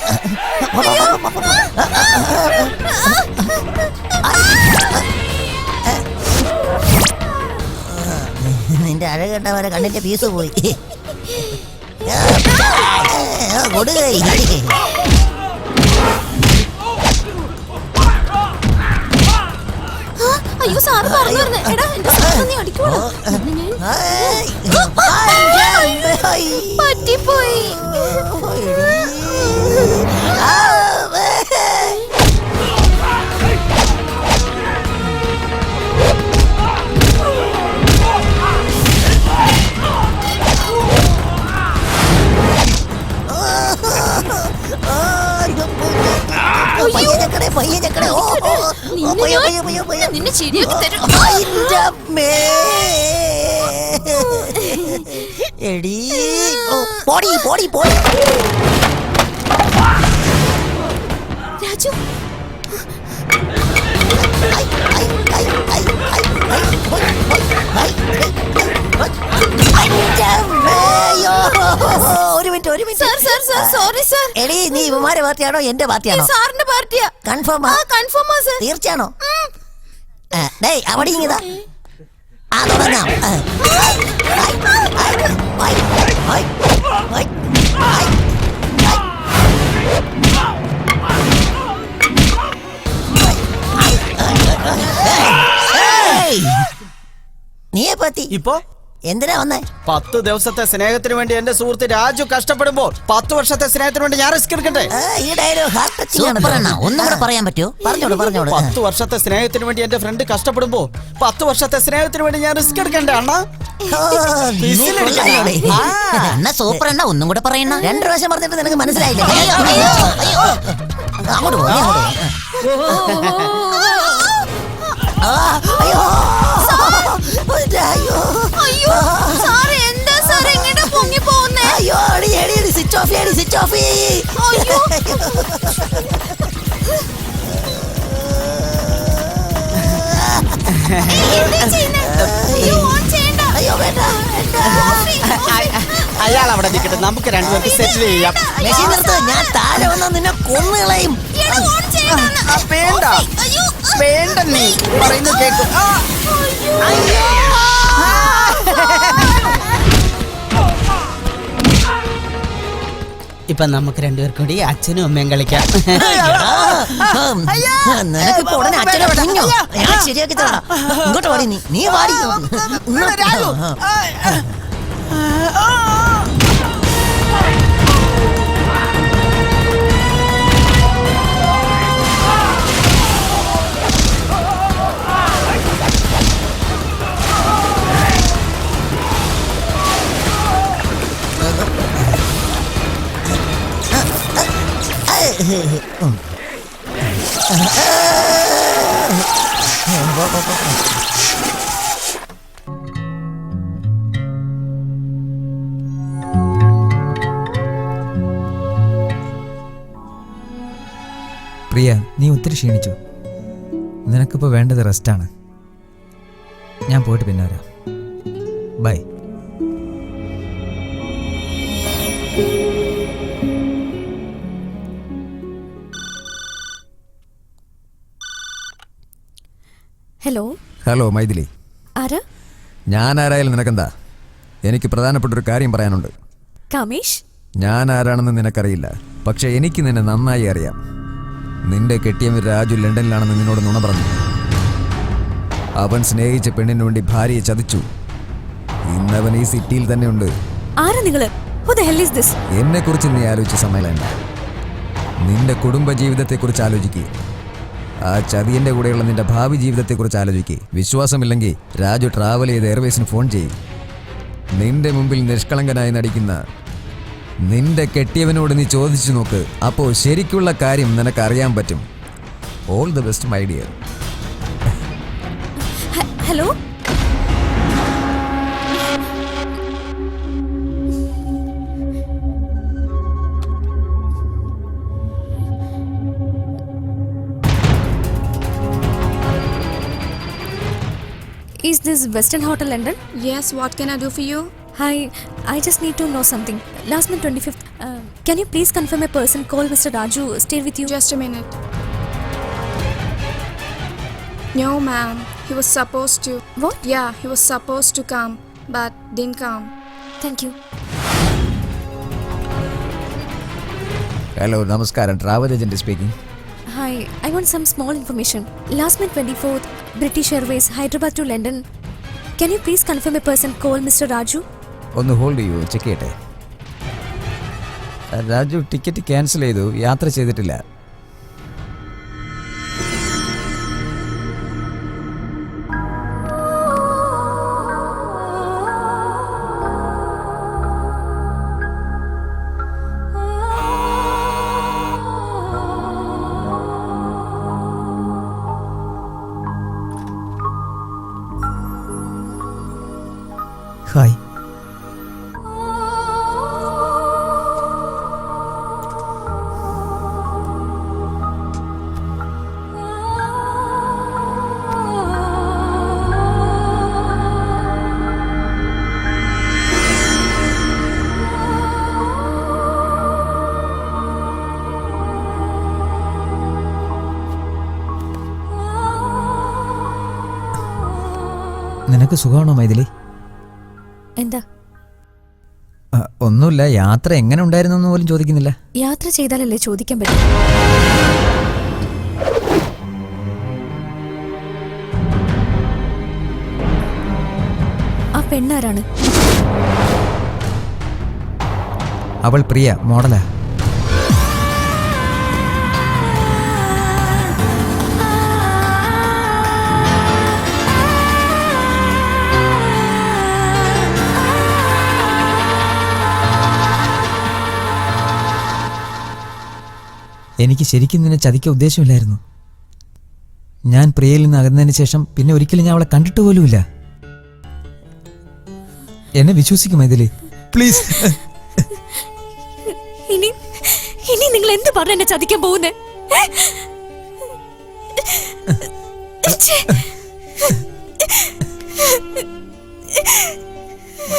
നിന്റെ അഴക് കണ്ടവരെ കണ്ണിന്റെ പീസ് പോയി. കൊടുകൈ. അയ്യോ സാറ് പറഞ്ഞു വരുന്നേ. എടാ എന്റെ സാറ് നീ അടിക്കോളൂ. പറ്റിപ്പോയി. നിന്നെ ശരിയാക്കി തരും. എടീ, പോടി പോടി പോടി. രാജു, ഒരു മിനിറ്റ് ഒരു മിനിറ്റ്. Sorry sir. എടീ, നീ ഇവന്മാരെ പാർട്ടിയാണോ എന്റെ പാർട്ടിയാണോ? സാറിന്റെ പാർട്ടിയാ. കൺഫേമാ? കൺഫേമാ സർ. തീർച്ചയാണോ? ഡേയ്, അവിടെ ഇങ്ങതാ. തുടങ്ങാം. നീയെ പറ്റി ഇപ്പോ എന്തിനാ വന്നേ? 10 ദിവസത്തെ സ്നേഹത്തിന് വേണ്ടി എന്റെ സുഹൃത്ത് രാജു കഷ്ടപ്പെടുമ്പോൾ 10 വർഷത്തെ സ്നേഹത്തിന് വേണ്ടി ഞാൻ റിസ്ക് എടുക്കട്ടെ? ഈ ഡയലോഗ് ഹാർട്ട് ടച്ചിങ് ആണ്. ഒന്നും കൂടെ പറയാൻ പറ്റുമോ? പറഞ്ഞോളൂ. 10 വർഷത്തെ സ്നേഹത്തിന് വേണ്ടി എന്റെ ഫ്രണ്ട് കഷ്ടപ്പെടുമ്പോ 10 വർഷത്തെ സ്നേഹത്തിന് വേണ്ടി ഞാൻ റിസ്ക് എടുക്കണ്ടേ അണ്ണാ? അണ്ണ സൂപ്പർ അണ്ണ. ഒന്നും കൂടെ പറയണ. 2 പ്രാവശ്യം പറഞ്ഞിട്ട് നിനക്ക് മനസ്സിലായില്ലേ? അങ്ങോട്ട് പോ. Switch off. അയാൾ അവിടെ നിൽക്കട്ടെ, നമുക്ക് രണ്ടുപേർക്ക് സെറ്റിൽ ചെയ്യാം. ഞാൻ താഴെ വന്നാ നിന്നെ കൊന്നുകളയും. വേണ്ട നീ പറയുന്നത് കേൾക്കും. ഇപ്പൊ നമുക്ക് രണ്ടുപേർക്കും കൂടി അച്ഛനും അമ്മയും കളിക്കാം. നിനക്കിപ്പോ ഉടനെ അച്ഛനെ കുഞ്ഞോ ഞാൻ ശരിയാക്കി തരാം. ഇങ്ങോട്ട് വാടി. നീ വാടി. പ്രിയ, നീ ഒത്തിരി ക്ഷീണിച്ചു. നിനക്കിപ്പോൾ വേണ്ടത് റെസ്റ്റാണ്. ഞാൻ പോയിട്ട് പിന്നെ വരാം. ബൈ. ഹലോ. ഹലോ മൈഥിലി. ആരാ? ഞാൻ ആരായാലും നിനക്കെന്താ? എനിക്ക് പ്രധാനപ്പെട്ടൊരു കാര്യം പറയാനുണ്ട്. കാമേഷ്? ഞാൻ ആരാണെന്ന് നിനക്കറിയില്ല, പക്ഷെ എനിക്ക് നിന്നെ നന്നായി അറിയാം. നിന്റെ കെട്ടിയവൻ രാജു ലണ്ടനിലാണെന്ന് നിന്നോട് നുണ പറഞ്ഞു. അവൻ സ്നേഹിച്ച പെണ്ണിനു വേണ്ടി ഭാര്യയെ ചതിച്ചു. ഇന്നവൻ ഈ സിറ്റിയിൽ തന്നെ ഉണ്ട്. ആരാ നിങ്ങള്? Who the hell is this? എന്നെ കുറിച്ച് നീ ആലോചിച്ച സമയമല്ല, നിന്റെ കുടുംബ ജീവിതത്തെക്കുറിച്ച് ആലോചിക്കുക. ആ ചതിയന്റെ കൂടെയുള്ള നിന്റെ ഭാവി ജീവിതത്തെക്കുറിച്ച് ആലോചിക്കുക. വിശ്വാസമില്ലെങ്കിൽ രാജു ട്രാവൽ ചെയ്ത് എയർവേസിന് ഫോൺ ചെയ്യും. നിന്റെ മുമ്പിൽ നിഷ്കളങ്കനായി നടിക്കുന്ന നിന്റെ കെട്ടിയവനോട് നീ ചോദിച്ചു നോക്ക്. അപ്പോൾ ശരിക്കുള്ള കാര്യം നിനക്ക് അറിയാൻ പറ്റും. All the best my dear. Hello. Is this Western Hotel London? Yes, what can I do for you? Hi, I just need to know something. Last month 25th, can you please confirm a person called Mr. Raju stayed with you? Just a minute. No, ma'am. He was supposed to. What? Yeah, he was supposed to come, but didn't come. Thank you. ഹലോ, നമസ്കാരം. Travel agent speaking. Hi, I want some small information. Last month 24th, British Airways, Hyderabad to London. Can you please confirm a person called Mr. Raju? ഒന്ന് hold ചെയ്യൂ, check ചെയ്യട്ടെ. Raju ticket cancel ചെയ്തു, യാത്ര ചെയ്തിട്ടില്ല. Hi. നിനക്ക് സുഖമാണോ മൈഥിലി? എന്താ? ഒന്നുമില്ല. യാത്ര എങ്ങനെ ഉണ്ടായിരുന്നു എന്ന് പോലും ചോദിക്കുന്നില്ല. യാത്ര ചെയ്താലല്ലേ ചോദിക്കാൻ പറ്റും. ആ പെണ്ണാരാണ്? അവൾ പ്രിയ, മോഡലാ. എനിക്ക് ശരിക്കും നിന്നെ ചതിക്കാൻ ഉദ്ദേശമില്ലായിരുന്നു. ഞാൻ പ്രിയയിൽ നിന്ന് അകന്നതിന് ശേഷം പിന്നെ ഒരിക്കലും ഞാൻ അവളെ കണ്ടിട്ട് പോലുമില്ല. എന്നെ വിശ്വസിക്കും മൈഥിലി, പ്ലീസ്. ഇനി നിങ്ങൾ എന്ത് പറഞ്ഞു എന്നെ ചതിക്കാൻ പോകുന്നേ?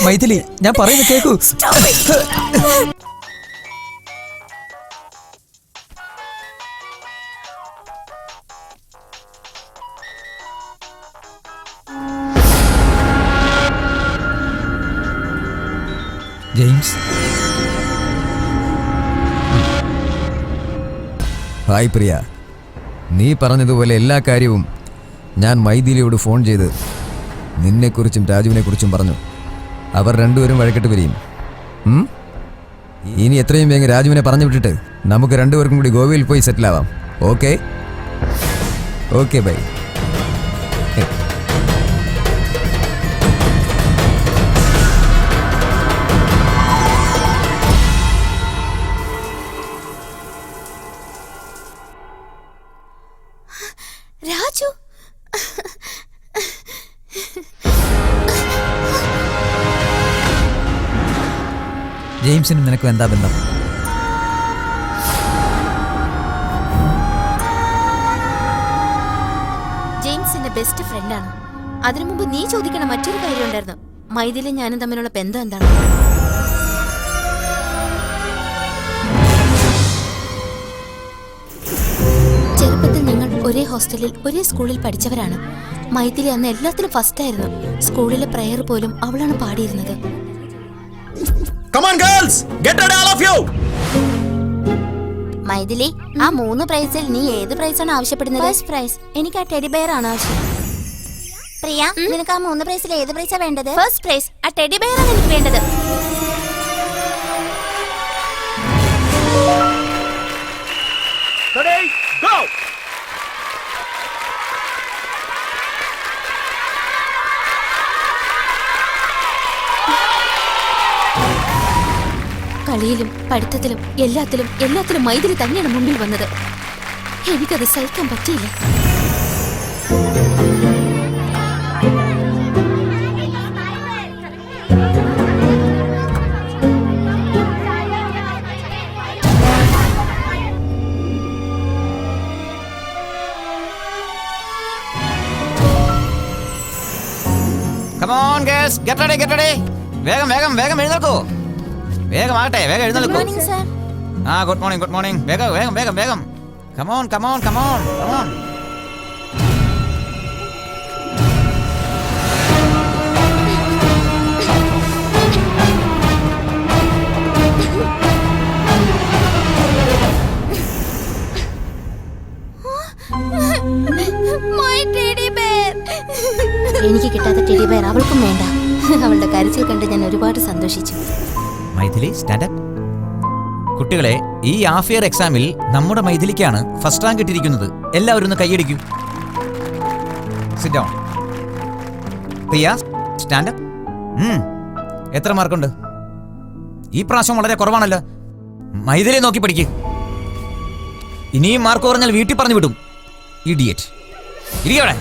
മൈഥിലി, ഞാൻ പറയുന്നത് കേൾക്കൂ. ജെയിംസ്. ഹായ് പ്രിയ. നീ പറഞ്ഞതുപോലെ എല്ലാ കാര്യവും ഞാൻ മൈഥിലിയോട് ഫോൺ ചെയ്ത് നിന്നെക്കുറിച്ചും രാജുവിനെക്കുറിച്ചും പറഞ്ഞു. അവർ രണ്ടുപേരും വഴക്കിട്ട് പിരിയും. ഇനി എത്രയും വേഗം രാജുവിനെ പറഞ്ഞു വിട്ടിട്ട് നമുക്ക് രണ്ടുപേർക്കും കൂടി ഗോവയിൽ പോയി സെറ്റിലാവാം. ഓക്കെ? Okay, bye. ജെയിംസിനും നിനക്കും എന്താ ബന്ധം? ജെയിംസ് എന്റെ ബെസ്റ്റ് ഫ്രണ്ടാണ്. അതിനു മുമ്പ് നീ ചോദിക്കണ മറ്റൊരു കാര്യം ഉണ്ടായിരുന്നു. മൈഥിലും ഞാനും തമ്മിലുള്ള ബന്ധം എന്താണ്? ചെറുപ്പത്തിൽ ഞങ്ങൾ ഒരേ ഹോസ്റ്റലിൽ ഒരേ സ്കൂളിൽ പഠിച്ചവരാണ്. മൈഥിലി അന്ന് എല്ലാത്തിലും ഫസ്റ്റ് ആയിരുന്നു. സ്കൂളിലെ പ്രയർ പോലും അവളാണ് പാടിയിരുന്നത്. മൈഥിലി, ആ 3 പ്രൈസിൽ നീ ഏത് പ്രൈസാണ് ആവശ്യപ്പെടുന്നത്? First prize. എനിക്ക് ആ ടെഡി ബെയർ ആണ് ആവശ്യം. പ്രിയ, നിനക്ക് ആ 3 പ്രൈസിൽ ഏത് പ്രൈസാ വേണ്ടത്? First prize. ആ ടെഡി ബെയർ ആണ് എനിക്ക് വേണ്ടത്. കളിയിലും പഠിത്തത്തിലും എല്ലാത്തിലും മൈഥിലി തന്നെയാണ് മുമ്പിൽ വന്നത്. എനിക്കത് സഹിക്കാൻ പറ്റിയില്ല. Come on girls, get ready. വേഗം എഴുന്നേൽക്കൂ. വേഗം ആകട്ടെ, വേഗം എഴുന്നേൽക്കൂ. Good morning. വേഗം. Come on. എനിക്ക് കിട്ടാത്ത ടെഡി ബെയർ അവൾക്കും വേണ്ട. അവളുടെ കരച്ചിൽ കണ്ട് ഞാൻ ഒരുപാട് സന്തോഷിച്ചു. Maithili, stand up. കുട്ടികളെ, ഈ ഹാഫ് ഇയർ എക്സാമിൽ നമ്മുടെ മൈഥിലിക്കാണ് ഫസ്റ്റ് റാങ്ക് കിട്ടിയിരിക്കുന്നത്. എല്ലാവരും ഒന്ന് കൈയടിക്കൂ. Sit down. Priya, stand up. എത്ര മാർക്കുണ്ട്? ഈ പ്രാവശ്യം വളരെ കുറവാണല്ലോ. മൈഥിലിയെ നോക്കി പഠിക്ക്. ഇനിയും മാർക്ക് കുറഞ്ഞാൽ വീട്ടിൽ പറഞ്ഞു വിടും. ഇഡിയറ്റ്. ഇരിക്കവിടെ.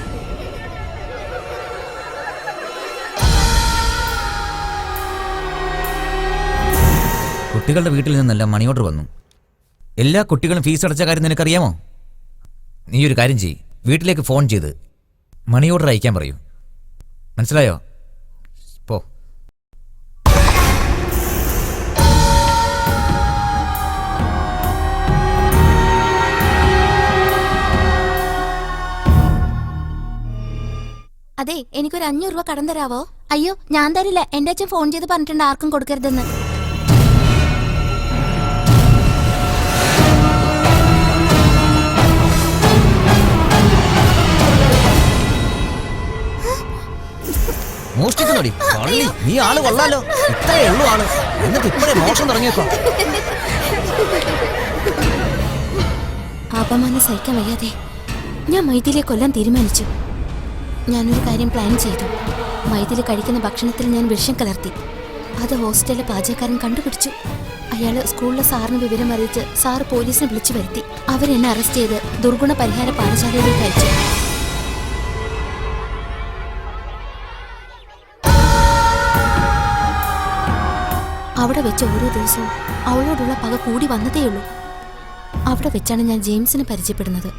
കുട്ടികളുടെ വീട്ടിൽ നിന്നല്ല മണി ഓർഡർ വന്നു. എല്ലാ കുട്ടികളും ഫീസ് അടച്ച കാര്യം നിനക്കറിയാമോ? നീ ഒരു കാര്യം ചെയ്യ്, വീട്ടിലേക്ക് ഫോൺ ചെയ്ത് മണി ഓർഡർ അയക്കാൻ പറയൂ. മനസ്സിലായോ? പോ. അതെ, എനിക്കൊരു 500 രൂപ കടം തരാവോ? അയ്യോ, ഞാൻ തരില്ല. എന്റെ അച്ഛൻ ഫോൺ ചെയ്ത് പറഞ്ഞിട്ടുണ്ട് ആർക്കും കൊടുക്കരുതെന്ന്. മോഷ്ടിക്കുന്നോടി പള്ളി. നീ ആള് കൊള്ളാലോ. ഇത്രയേ ഉള്ളൂ ആള്, എന്നിട്ട് ഇപ്പഴേ മോഷണം തുടങ്ങിയേക്കോ. അപമാനം സഹിക്കാൻ വയ്യാതെ ഞാൻ മൈഥിലിയെ കൊല്ലാൻ തീരുമാനിച്ചു. ഞാനൊരു കാര്യം പ്ലാൻ ചെയ്തു. മൈഥിലി കഴിക്കുന്ന ഭക്ഷണത്തിൽ ഞാൻ വിഷം കലർത്തി. അത് ഹോസ്റ്റലിലെ പാചകക്കാരൻ കണ്ടുപിടിച്ചു. അയാള് സ്കൂളിലെ സാറിന് വിവരം അറിയിച്ച് സാർ പോലീസിനെ വിളിച്ചു വരുത്തി. അവരെന്നെ അറസ്റ്റ് ചെയ്ത് ദുർഗുണ പരിഹാര പാഠശാലയിലേക്ക് അയച്ചു. അവിടെ വെച്ച് ഓരോ ദിവസവും അവളോടുള്ള പക കൂടി വന്നതേയുള്ളൂ. അവിടെ വെച്ചാണ് ഞാൻ ജെയിംസിനെ പരിചയപ്പെടുന്നത്.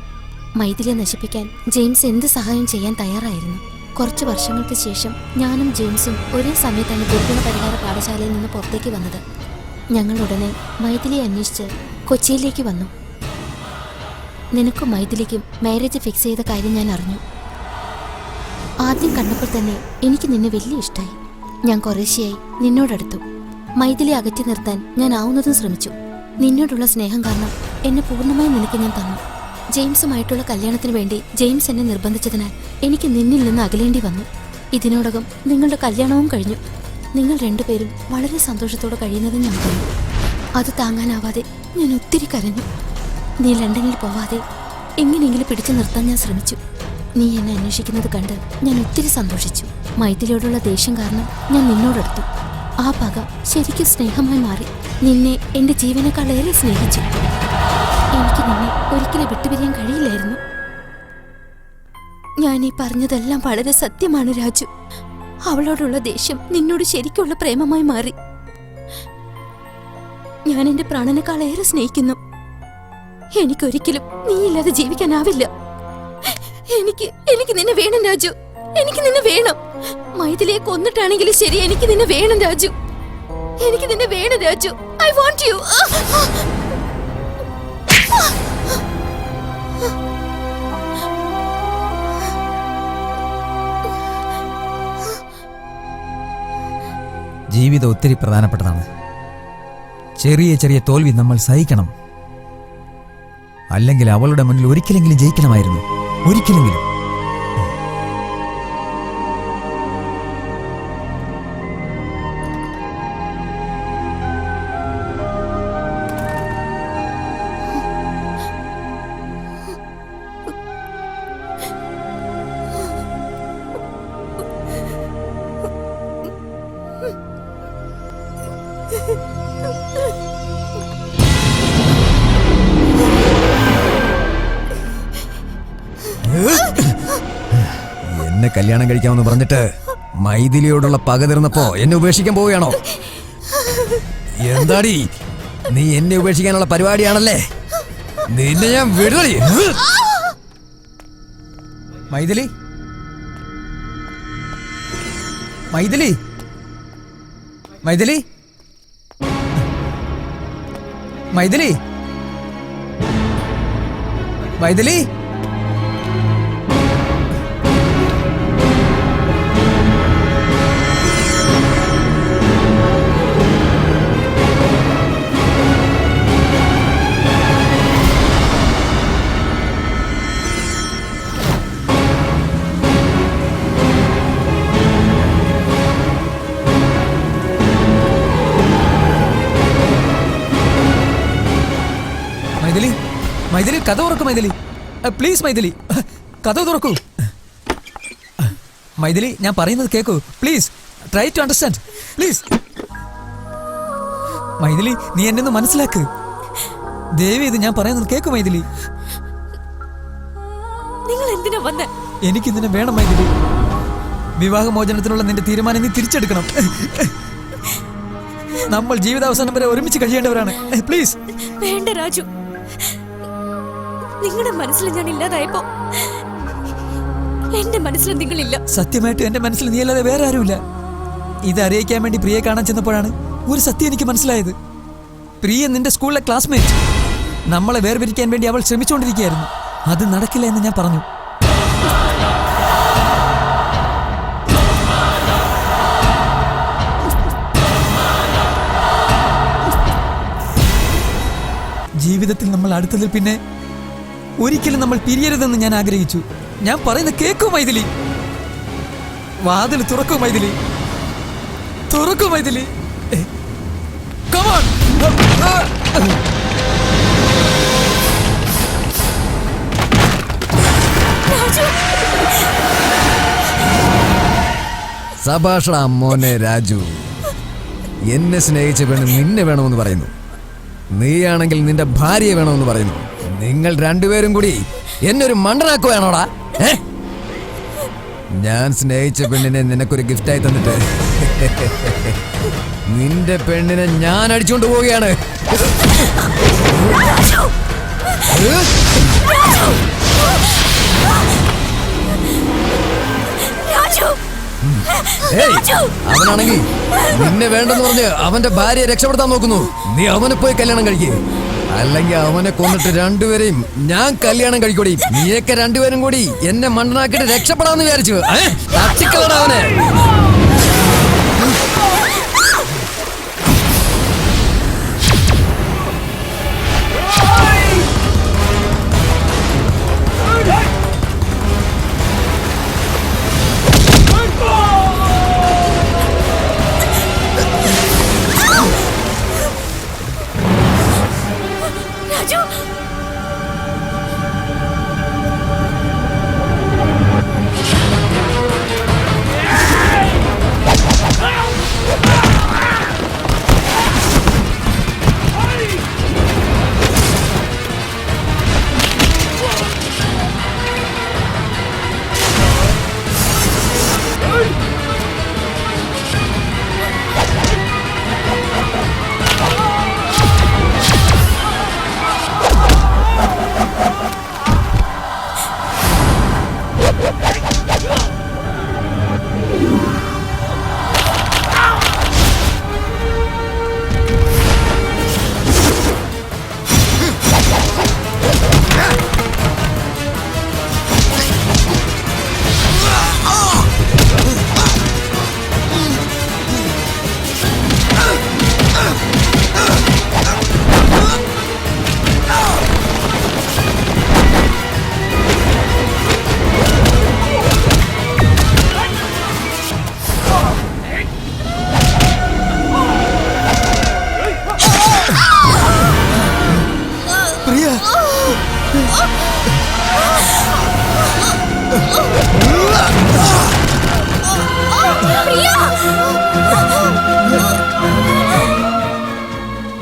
മൈഥിലിയെ നശിപ്പിക്കാൻ ജെയിംസ് എന്ത് സഹായം ചെയ്യാൻ തയ്യാറായിരുന്നു. കുറച്ച് വർഷങ്ങൾക്ക് ശേഷം ഞാനും ജെയിംസും ഒരേ സമയത്താണ് ദുർഗുണ പരിഹാര പാഠശാലയിൽ നിന്ന് പുറത്തേക്ക് വന്നത്. ഞങ്ങൾ ഉടനെ മൈഥിലിയെ അന്വേഷിച്ച് കൊച്ചിയിലേക്ക് വന്നു. നിനക്കും മൈഥിലിക്കും മാരേജ് ഫിക്സ് ചെയ്ത കാര്യം ഞാൻ അറിഞ്ഞു. ആദ്യം കണ്ടപ്പോൾ തന്നെ എനിക്ക് നിന്നെ വലിയ ഇഷ്ടമായി. ഞാൻ കുറേശ്ശെയായി നിന്നോടടുത്തു. മൈഥിലി അകറ്റി നിർത്താൻ ഞാൻ ആവുന്നതും ശ്രമിച്ചു. നിന്നോടുള്ള സ്നേഹം കാരണം എന്നെ പൂർണ്ണമായി നിനക്ക് ഞാൻ തന്നു. ജെയിംസുമായിട്ടുള്ള കല്യാണത്തിന് വേണ്ടി ജെയിംസ് എന്നെ നിർബന്ധിച്ചതിനാൽ എനിക്ക് നിന്നിൽ നിന്ന് അകലേണ്ടി വന്നു. ഇതിനോടകം നിങ്ങളുടെ കല്യാണവും കഴിഞ്ഞു. നിങ്ങൾ രണ്ടുപേരും വളരെ സന്തോഷത്തോടെ കഴിയുന്നതും ഞാൻ കണ്ടു. അത് താങ്ങാനാവാതെ ഞാൻ ഒത്തിരി കരഞ്ഞു. നീ ലണ്ടനിൽ പോവാതെ എങ്ങനെയെങ്കിലും പിടിച്ചു നിർത്താൻ ഞാൻ ശ്രമിച്ചു. നീ എന്നെ അന്വേഷിക്കുന്നത് കണ്ട് ഞാൻ ഒത്തിരി സന്തോഷിച്ചു. മൈഥിലിയോടുള്ള ദേഷ്യം കാരണം ഞാൻ നിന്നോടടുത്തു. ആ പക ശരിക്കും സ്നേഹമായി മാറി. നിന്നെ എന്റെ ജീവനേക്കാളേറെ സ്നേഹിച്ചു. എനിക്ക് നിന്നെ ഒരിക്കലും വിട്ടുപിരിയാൻ കഴിയില്ലായിരുന്നു. ഞാൻ ഈ പറഞ്ഞതെല്ലാം വളരെ സത്യമാണ് രാജു. അവളോടുള്ള ദേഷ്യം നിന്നോട് ശരിക്കുള്ള പ്രേമമായി മാറി. ഞാൻ എന്റെ പ്രാണനേക്കാൾ ഏറെ സ്നേഹിക്കുന്നു. എനിക്കൊരിക്കലും നീയില്ലാതെ ജീവിക്കാനാവില്ല. എനിക്ക് നിന്നെ വേണം രാജു, എനിക്ക് നിന്നെ വേണം. മൈഥിലിയെ കൊന്നിട്ടാണെങ്കിലും ശരി, എനിക്ക് നിന്നെ വേണം രാജു, എനിക്ക് നിന്നെ വേണം രാജു. I want you. ജീവിതം ഒത്തിരി പ്രധാനപ്പെട്ടതാണ്. ചെറിയ ചെറിയ തോൽവി നമ്മൾ സഹിക്കണം. അല്ലെങ്കിൽ അവളുടെ മുന്നിൽ ഒരിക്കലെങ്കിലും ജയിക്കണമായിരുന്നു. ഒരിക്കലെങ്കിലും. എന്നെ കല്യാണം കഴിക്കാമെന്ന് പറഞ്ഞിട്ട് മൈഥിലിയോടുള്ള പക തീർന്നപ്പോ എന്നെ ഉപേക്ഷിക്കാൻ പോവുകയാണോ? എന്താടി നീ എന്നെ ഉപേക്ഷിക്കാനുള്ള പരിപാടിയാണല്ലേ? നിന്നെ ഞാൻ വിടുതടി. മൈഥിലി, മൈഥിലി, മൈഥിലി, മൈഥിലി, മൈഥിലി. മൈഥിലി, മൈഥിലി, കഥ തുറക്കൂ മൈഥിലി, പ്ലീസ് മൈഥിലി, കഥ തുറക്കൂ. മൈഥിലി, ഞാൻ പറയുന്നത് കേൾക്കൂ please. Try to understand please. Maithili, നീ എന്നെ ഒന്ന് മനസ്സിലാക്ക്. ദേവി, ഇത് ഞാൻ പറയുന്നത് കേൾക്കൂ മൈഥിലി. നിങ്ങൾ എന്തിനാ വന്നേ? എനിക്ക് നിന്നെ വേണം മൈഥിലി. വിവാഹമോചനത്തിനുള്ള നിന്റെ തീരുമാനം നീ തിരിച്ചെടുക്കണം. നമ്മൾ ജീവിതാവസാനം വരെ ഒരുമിച്ച് കഴിയേണ്ടവരാണ്. പ്ലീസ്. വേണ്ട രാജു, നിങ്ങളുടെ മനസ്സിൽ ഞാൻ ഇല്ലാതായപ്പോ എന്റെ മനസ്സിൽ നിങ്ങളില്ല. സത്യമായിട്ടും എന്റെ മനസ്സിൽ നീ അല്ലാതെ വേറെ ആരുമില്ല. ഇത് അറിയിക്കാൻ വേണ്ടി പ്രിയെ കാണാൻ ചെന്നപ്പോഴാണ് ഒരു സത്യം എനിക്ക് മനസ്സിലായത്. പ്രിയ നിന്റെ സ്കൂളിലെ ക്ലാസ്മേറ്റ്. നമ്മളെ വേർപിരിക്കാൻ വേണ്ടി അവൾ ശ്രമിച്ചുകൊണ്ടിരിക്കുകയായിരുന്നു. അത് നടക്കില്ല എന്ന് ഞാൻ പറഞ്ഞു. ജീവിതത്തിൽ നമ്മൾ അടുത്തതിൽ പിന്നെ ഒരിക്കലും നമ്മൾ പിരിയരുതെന്ന് ഞാൻ ആഗ്രഹിച്ചു. ഞാൻ പറയുന്ന കേക്കൂ മൈഥിലി. വാതിൽ തുറക്കൂ മൈഥിലി, തുറക്കൂ മൈഥിലി. Come on. സഭാഷണ മോനെ രാജു, എന്നെ സ്നേഹിച്ച പെണ്ണ് നിന്നെ വേണമെന്ന് പറയുന്നു. നീയാണെങ്കിൽ നിന്റെ ഭാര്യയെ വേണമെന്ന് പറയുന്നു. നിങ്ങൾ രണ്ടുപേരും കൂടി എന്നെ ഒരു മണ്ടനാക്കുകയാണോടാ? ഞാൻ സ്നേഹിച്ച പെണ്ണിനെ നിനക്കൊരു ഗിഫ്റ്റായി തന്നിട്ട് നിന്റെ പെണ്ണിനെ ഞാൻ അടിച്ചുകൊണ്ട് പോവുകയാണ്. അവനാണെങ്കിൽ നിന്നെ വേണ്ടെന്ന് പറഞ്ഞ് അവന്റെ ഭാര്യയെ രക്ഷപ്പെടുത്താൻ നോക്കുന്നു. നീ അവനെ പോയി കല്യാണം കഴിക്കുക, അല്ലെങ്കിൽ അവനെ കൊന്നിട്ട് രണ്ടുപേരെയും ഞാൻ കല്യാണം കഴിക്കൂടി. നീയൊക്കെ രണ്ടുപേരും കൂടി എന്നെ മണ്ണനാക്കിട്ട് രക്ഷപ്പെടാന്ന് വിചാരിച്ചു. തട്ടിക്കളടാ അവനെ.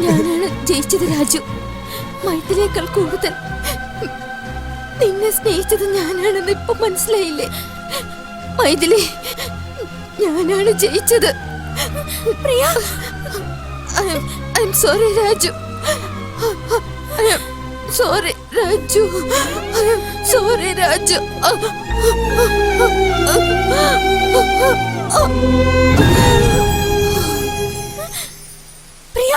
ഞാനാണ് ജയിച്ചത് രാജു. മൈഥിലേക്കാൾ കൂടുതൽ നിന്നെ സ്നേഹിച്ചത് ഞാനാണെന്ന് ഇപ്പൊ മനസ്സിലായില്ലേ? മൈഥിലി, ഞാനാണ് ജയിച്ചത്. Priya, I'm sorry Raju. I'm sorry Raju. I'm sorry Raju. Priya,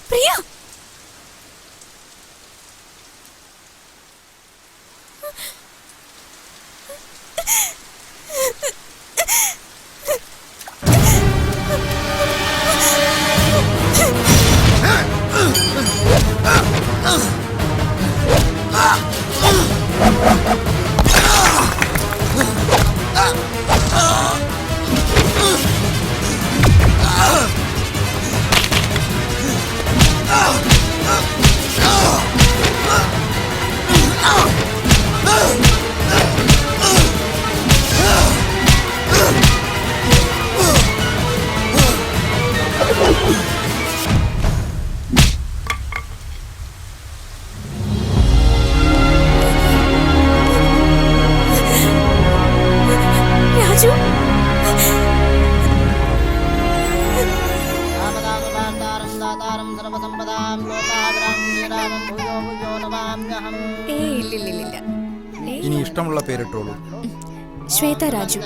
Priya, Raju. ഏയ് ഇല്ലില്ലില്ല. ഇനി ഇഷ്ടമുള്ള പേരിട്ടോളൂ. ശ്വേത രാജു.